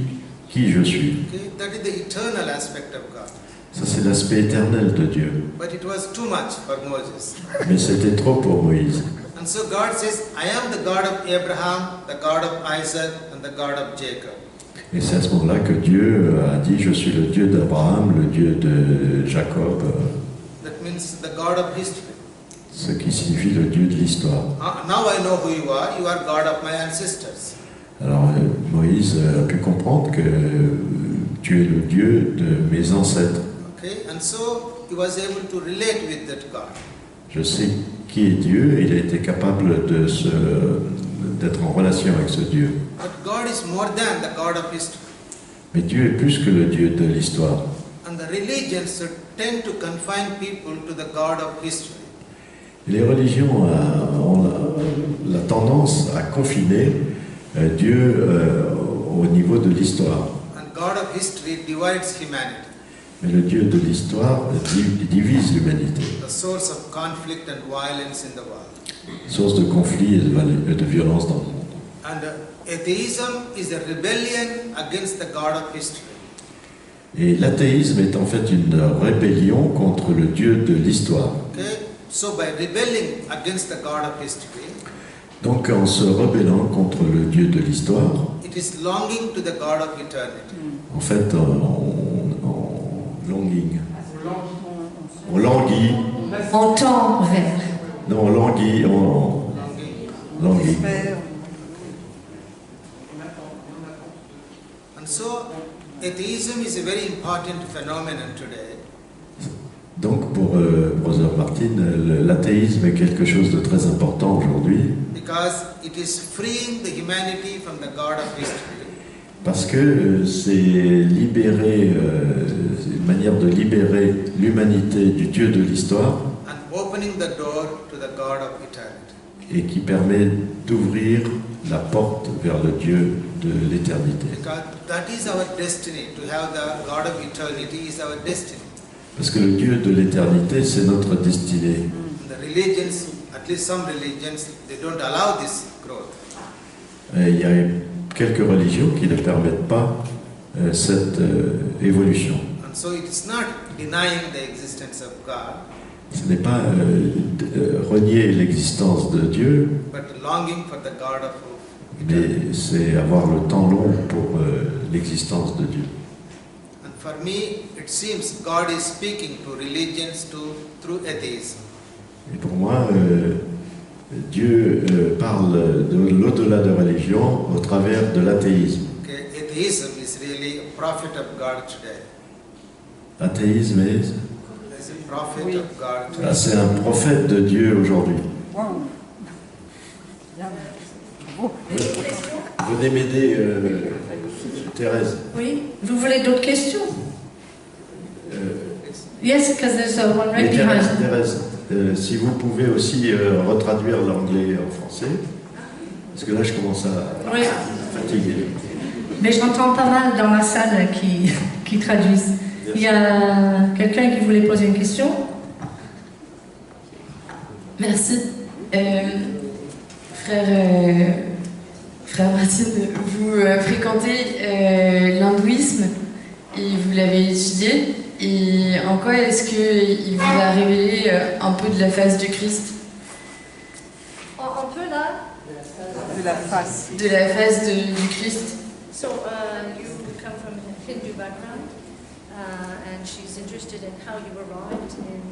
qui je suis. Okay? That is the eternal aspect of God. Ça, c'est l'aspect éternel de Dieu. But it was too much for Moses. Mais c'était trop pour Moïse. And so God says, I am the God of Abraham, the God of Isaac, and the God of Jacob. Et c'est à ce moment-là que Dieu a dit, je suis le Dieu d'Abraham, le Dieu de Jacob, That means the God of history. ce qui signifie le Dieu de l'histoire. Now I know who you are. You are God of my ancestors. Alors Moïse a pu comprendre que tu es le Dieu de mes ancêtres. Okay, and so he was able to relate with that God. Je sais qui est Dieu, il a été capable d'être en relation avec ce Dieu. But God is more than the God of history. Mais Dieu est plus que le Dieu de l'histoire. And the religions tend to confine people to the God of history. Les religions ont la tendance à confiner Dieu au niveau de l'histoire. And God of history divides humanity, Mais le Dieu de l'histoire divise l'humanité. the source of conflict and violence in the world. Source de conflit et de violence dans le monde. And atheism is a rebellion against the God of history. Et l'athéisme est en fait une rébellion contre le Dieu de l'histoire. Okay? So by rebelling against the God of history, Donc en se rebellant contre le Dieu de l'histoire, it is longing to the God of eternity. en fait en longing, On languit. On tend vers. Non, on languit. On languit. And so, atheism is a very important phenomenon today. Donc pour Brother Martin, l'athéisme est quelque chose de très important aujourd'hui. Because it is freeing the humanity from the God of history. Parce que c'est libérer, c'est une manière de libérer l'humanité du Dieu de l'histoire And opening the door to the God of eternity. et qui permet d'ouvrir la porte vers le Dieu de l'éternité. Because that is our destiny. To have the God of eternity is our destiny. Parce que le Dieu de l'éternité, c'est notre destinée. The religions, at least some religions, they don't allow this growth. Et il y a quelques religions qui ne permettent pas cette évolution. And so it is not denying the existence of God, Ce n'est pas renier l'existence de Dieu, but longing for the God of eternity. mais c'est avoir le temps long pour l'existence de Dieu. And for me, it seems God is speaking to religions through atheism. Et pour moi, Dieu parle de l'au-delà de religion au travers de l'athéisme. Okay? Atheism is really a prophet of God today. L'athéisme est... It's a prophet of God today. C'est un prophète de Dieu aujourd'hui. Venez m'aider, Thérèse. Oui. Vous voulez d'autres questions? Yes, because there's one right Mais Thérèse, behind. Thérèse, si vous pouvez aussi retraduire l'anglais en français, parce que là je commence à Oui. fatiguer. Mais j'entends pas mal dans la salle qui traduisent. Il y a quelqu'un qui voulait poser une question. Merci. Frère Martin, vous fréquentez l'hindouisme et vous l'avez étudié. Et en quoi est-ce qu'il vous a révélé un peu de la face du Christ? Un peu là. De la face. De la face du Christ. So you come from a Hindu background, and she's interested in how you arrived in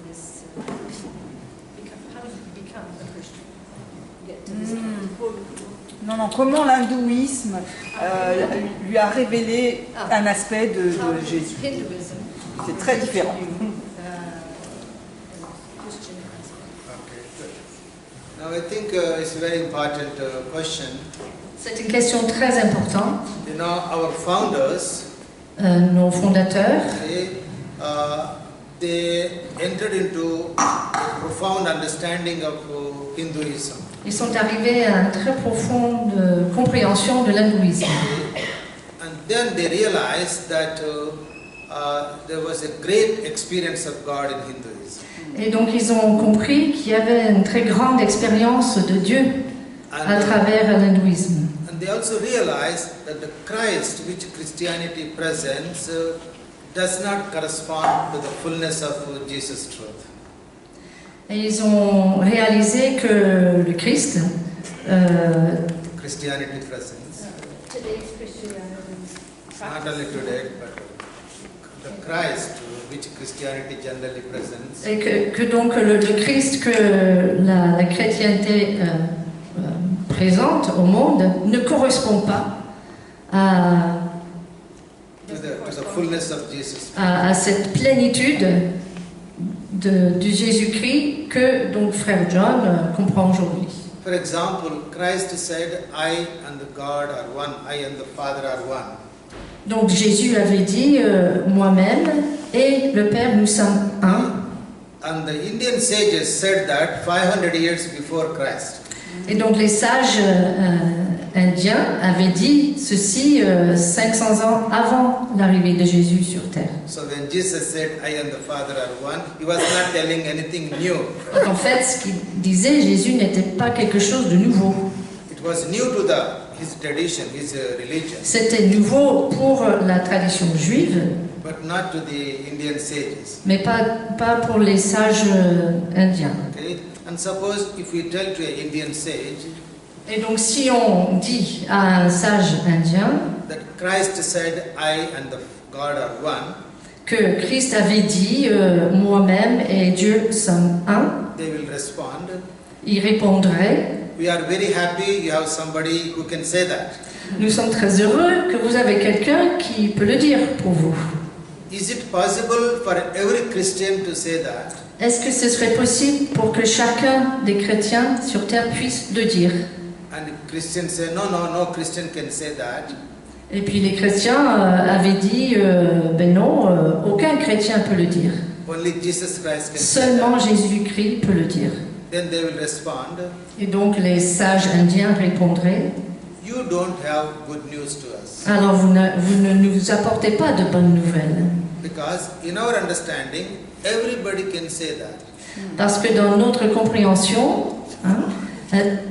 this. How did you become a Christian? Get to this point. Non, comment l'hindouisme lui a révélé un aspect de Jésus. Hinduism. C'est très différent. Christian. Okay, good. Now I think it's a very important question. C'est une question très importante. You know, our founders, Nos fondateurs, they entered into a profound understanding of Hinduism. ils sont arrivés à une très profonde compréhension de l'hindouisme. And then they realized that there was a great experience of God in Hinduism. Et donc ils ont compris qu'il y avait une très grande expérience de Dieu à travers l'hindouisme. And they also realized that the Christ which Christianity presents does not correspond to the fullness of Jesus' truth. Et ils ont réalisé que le Christ, Christianity presents, Today's Christianity. not only today, but the Christ which Christianity generally presents, et que donc le Christ que la chrétienté présente au monde ne correspond pas to the fullness of Jesus. à cette plénitude du Jésus-Christ que donc frère John comprend aujourd'hui. For example, Christ said, I and the God are one, I and the Father are one. Donc Jésus avait dit moi-même et le Père nous sommes un. And the Indian sages said that 500 years before Christ. Et donc les sages indiens avaient dit ceci 500 ans avant l'arrivée de Jésus sur terre. So when Jesus said, I and the Father are one, he was not telling anything new. Donc en fait, ce qu'il disait, Jésus n'était pas quelque chose de nouveau. It was new to his tradition, his religion, C'était nouveau pour la tradition juive, but not to the Indian sages. mais pas pour les sages indiens. Okay? And suppose if we tell to an Indian sage Et donc si on dit à un sage indien that Christ said, I and the God are one, que Christ avait dit moi-même et Dieu sommes un, they will respond, ils répondraient we are very happy you have somebody who can say that. nous sommes très heureux que vous avez quelqu'un qui peut le dire pour vous. Is it possible for every Christian to say that? Est-ce que ce serait possible pour que chacun des chrétiens sur terre puisse le dire? And Christians say, no, no, no Christian can say that. Et puis les chrétiens avaient dit ben non, aucun chrétien peut le dire. Only Jesus Christ can say Seulement that. Jésus-Christ peut le dire. Then they will respond, Et donc les sages indiens répondraient you don't have good news to us. alors vous ne nous apportez pas de bonnes nouvelles. Because in our understanding, everybody can say that. Parce que dans notre compréhension,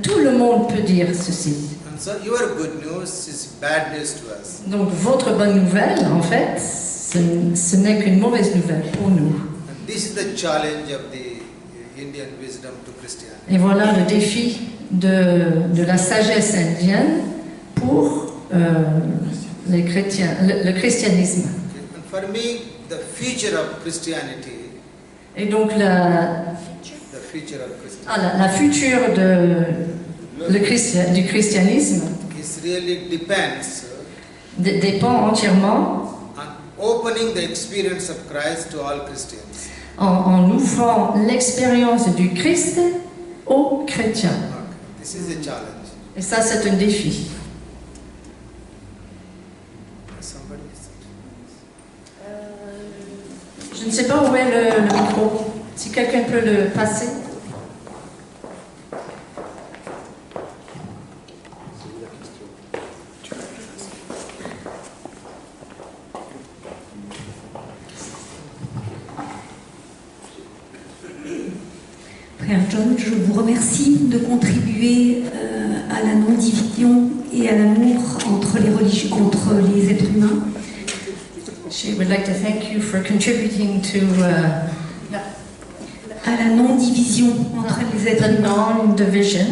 tout le monde peut dire ceci. And so your good news is bad news to us. Donc votre bonne nouvelle, en fait, ce n'est qu'une mauvaise nouvelle pour nous. And this is the challenge of the Indian wisdom to Christianity. Et voilà le défi de la sagesse indienne pour les chrétiens, le christianisme. And for me, the future of Christianity, Et donc the future of Christianity la future du christianisme is really depends dépend entièrement on opening the experience of Christ to all Christians. en ouvrant l'expérience du Christ aux chrétiens. Okay. This is a challenge. Et ça, c'est un défi. Somebody is- Je ne sais pas où est le micro. Si quelqu'un peut le passer. Frère John, je vous remercie de contribuer à la non-division et à l'amour entre les religions, entre les êtres humains. She would like to thank you for contributing to À la non-division entre les êtres the humains non-division,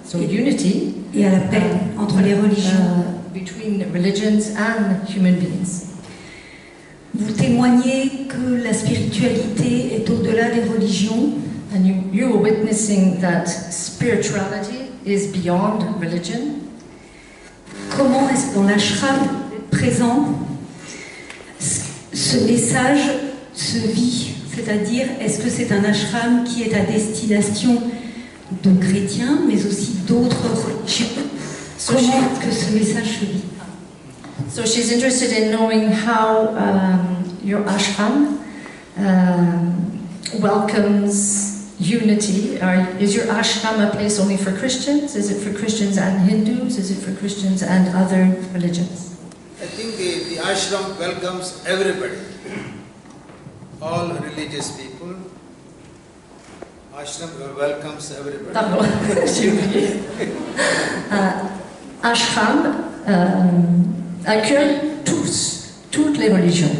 so unity et à la paix entre les religions. between religions and human beings. Vous témoignez que la spiritualité est au-delà des religions And you were witnessing that spirituality is beyond religion. Comment est-ce que dans l'ashram présent, ce message se vit? C'est-à-dire, est-ce que c'est un ashram qui est à destination de chrétiens, mais aussi d'autres religions? Comment est-ce que ce message se vit? So she's interested in knowing how your ashram welcomes unity. Is your ashram a place only for Christians? Is it for Christians and Hindus? Is it for Christians and other religions? I think the ashram welcomes everybody, all religious people. Ashram welcomes everybody. Pardon, j'ai oublié. Ashram accueille toutes les religions.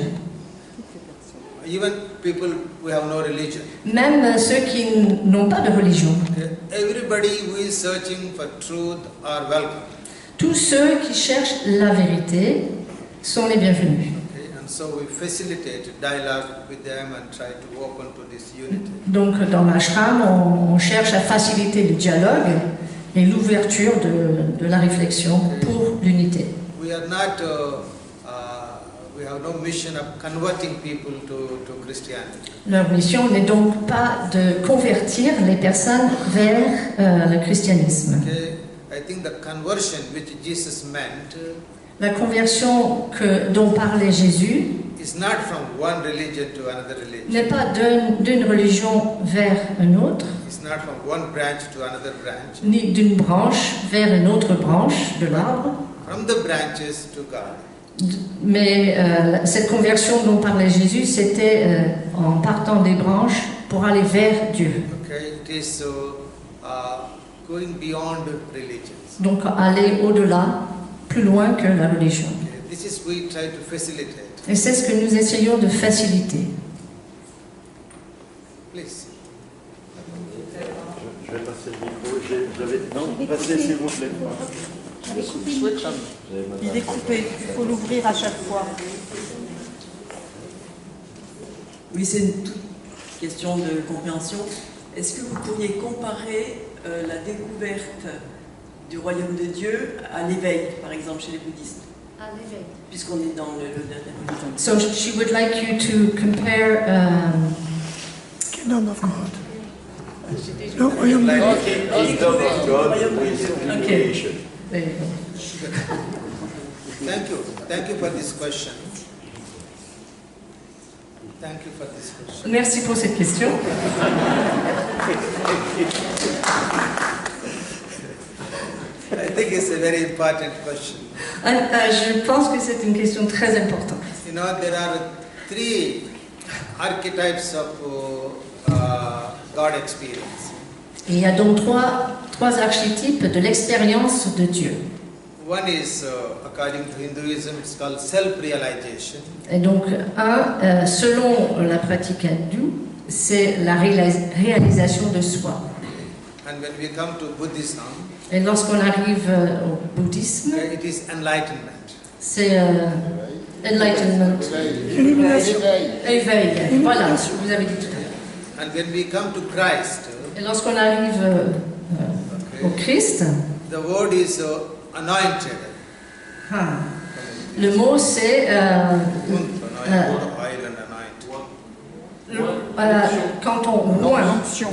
Even people who have no religion. Même ceux qui n'ont pas de religion. Everybody who is searching for truth are welcome. Tous ceux qui cherchent la vérité sont les bienvenus. Okay? And so we facilitate dialogue with them and try to open to this unity. Donc dans l'ashram, on cherche à faciliter le dialogue et l'ouverture de la réflexion pour l'unité. We are not, we have no mission of converting people to Christianity. Leur mission n'est donc pas de convertir les personnes vers le christianisme. Okay? I think the conversion which Jesus meant La conversion dont parlait Jésus is not from one religion to another religion. n'est pas d'une religion vers une autre, It's not from one branch to another branch. ni d'une branche vers une autre branche de l'arbre, From the branches to God. mais cette conversion dont parlait Jésus, c'était en partant des branches pour aller vers Dieu. Okay? It is going beyond religions. Donc aller au-delà, plus loin que la religion. Okay? This is we try to facilitate. Et c'est ce que nous essayons de faciliter. Please. Je vais passer le micro. Non, passez s'il vous plaît. Il est coupé, il faut l'ouvrir à chaque fois. Oui, c'est une toute question de compréhension. Est-ce que vous pourriez comparer la découverte du royaume de Dieu à l'éveil, par exemple, chez les bouddhistes? À l'éveil. Puisqu'on est dans le bouddhisme. So she would like you to compare. Kingdom of God. No, royaume de Dieu. Kingdom of God with creation. Thank you for this question. Thank you for this question. Merci pour cette question. I think it's a very important question. Je pense que c'est une question très importante. You know, there are three archetypes of God experience. Il y a donc trois archétypes de l'expérience de Dieu. One is, according to Hinduism, it's called self-realization. Et donc, selon la pratique hindoue, c'est la réalisation de soi. And when we come to Buddhism, Et lorsqu'on arrive au bouddhisme, it is enlightenment. c'est enlightenment. Illumination. Éveil. Voilà, vous avez dit tout à l'heure. And when we come to Christ, Et lorsqu'on arrive au Christ, the word is anointed. Le mot c'est quand on oint. L'onction.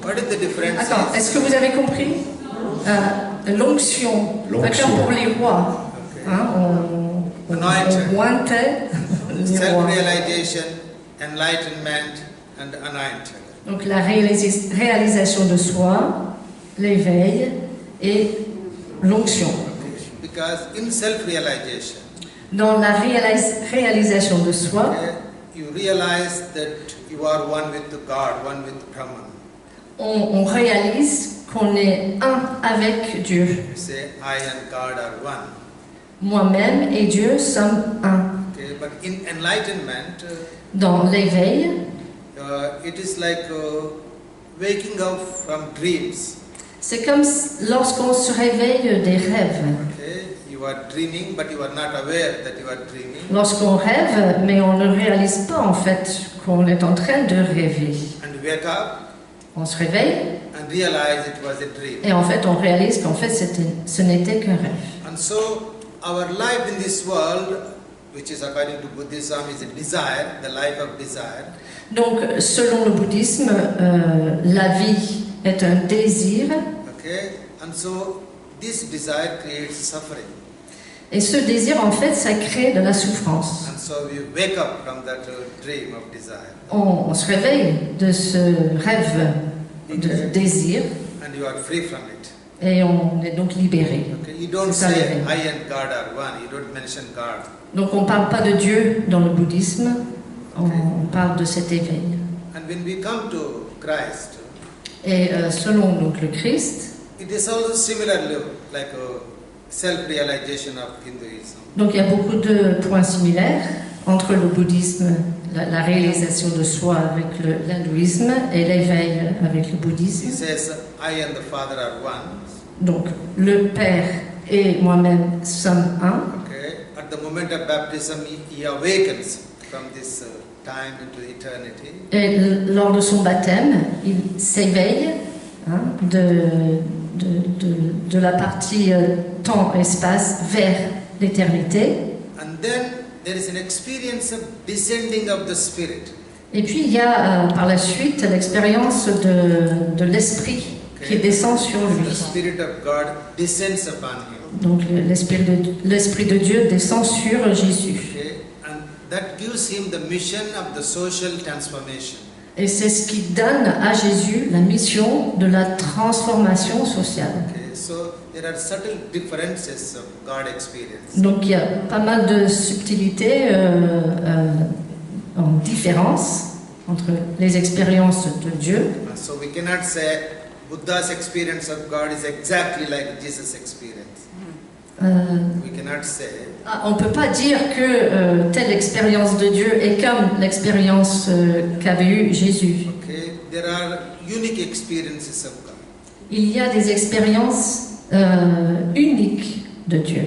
What is the difference? Attends, est-ce que vous avez compris? L'onction. Comme pour les rois. On ointait les rois. Self-realization, enlightenment, and anointed. Donc la réalisation de soi, l'éveil et l'onction. Because in self-realization, dans la réalisation de soi, you realize that you are one with God, one with Brahman. On réalise qu'on est un avec Dieu. You say, I and God are one. Moi-même et Dieu sommes un. Okay, but in enlightenment, dans l'éveil, it is like waking up from dreams. C'est comme lorsqu'on se réveille des rêves. Okay, you are dreaming, but you are not aware that you are dreaming. Lorsqu'on rêve, mais on ne réalise pas en fait qu'on est en train de rêver. And you wake up. On se réveille. And realize it was a dream. Et en fait, on réalise qu'en fait, ce n'était qu'un rêve. And so, our life in this world, which is according to Buddhism, is a desire, the life of desire. Donc, selon le bouddhisme, la vie est un désir. Okay, and so this desire creates suffering. Et ce désir, en fait, ça crée de la souffrance. And so we wake up from that dream of desire. On se réveille de ce rêve de désir. And you are free from it. Et on est donc libéré. Okay, you don't say I and God are one. You don't mention God. Donc on ne parle pas de Dieu dans le bouddhisme. On parle de cet éveil. And when we come to Christ, et selon donc le Christ, it is also similarly like a self-realization of Hinduism. Donc il y a beaucoup de points similaires entre le bouddhisme, la réalisation de soi avec l'hindouisme et l'éveil avec le bouddhisme. He says, I and the Father are one. Donc le Père et moi-même sommes un. Okay. At the moment of baptism, he awakens from this time into eternity. Et lors de son baptême, il s'éveille de la partie temps-espace vers l'éternité. And then there is an experience of descending of the Spirit. Et puis il y a par la suite l'expérience de l'esprit qui descend sur lui. The Spirit of God descends upon him. Donc l'esprit de Dieu descend sur Jésus. Okay. And that gives him the mission of the social transformation. Et c'est ce qui donne à Jésus la mission de la transformation sociale. Okay. So there are subtle differences of God experience. Donc il y a pas mal de subtilités en différence entre les expériences de Dieu. So we cannot say Buddha's experience of God is exactly like Jesus' experience. We cannot say. On ne peut pas dire que telle expérience de Dieu est comme l'expérience qu'avait eue Jésus. Okay. There are unique experiences of God. Il y a des expériences uniques de Dieu.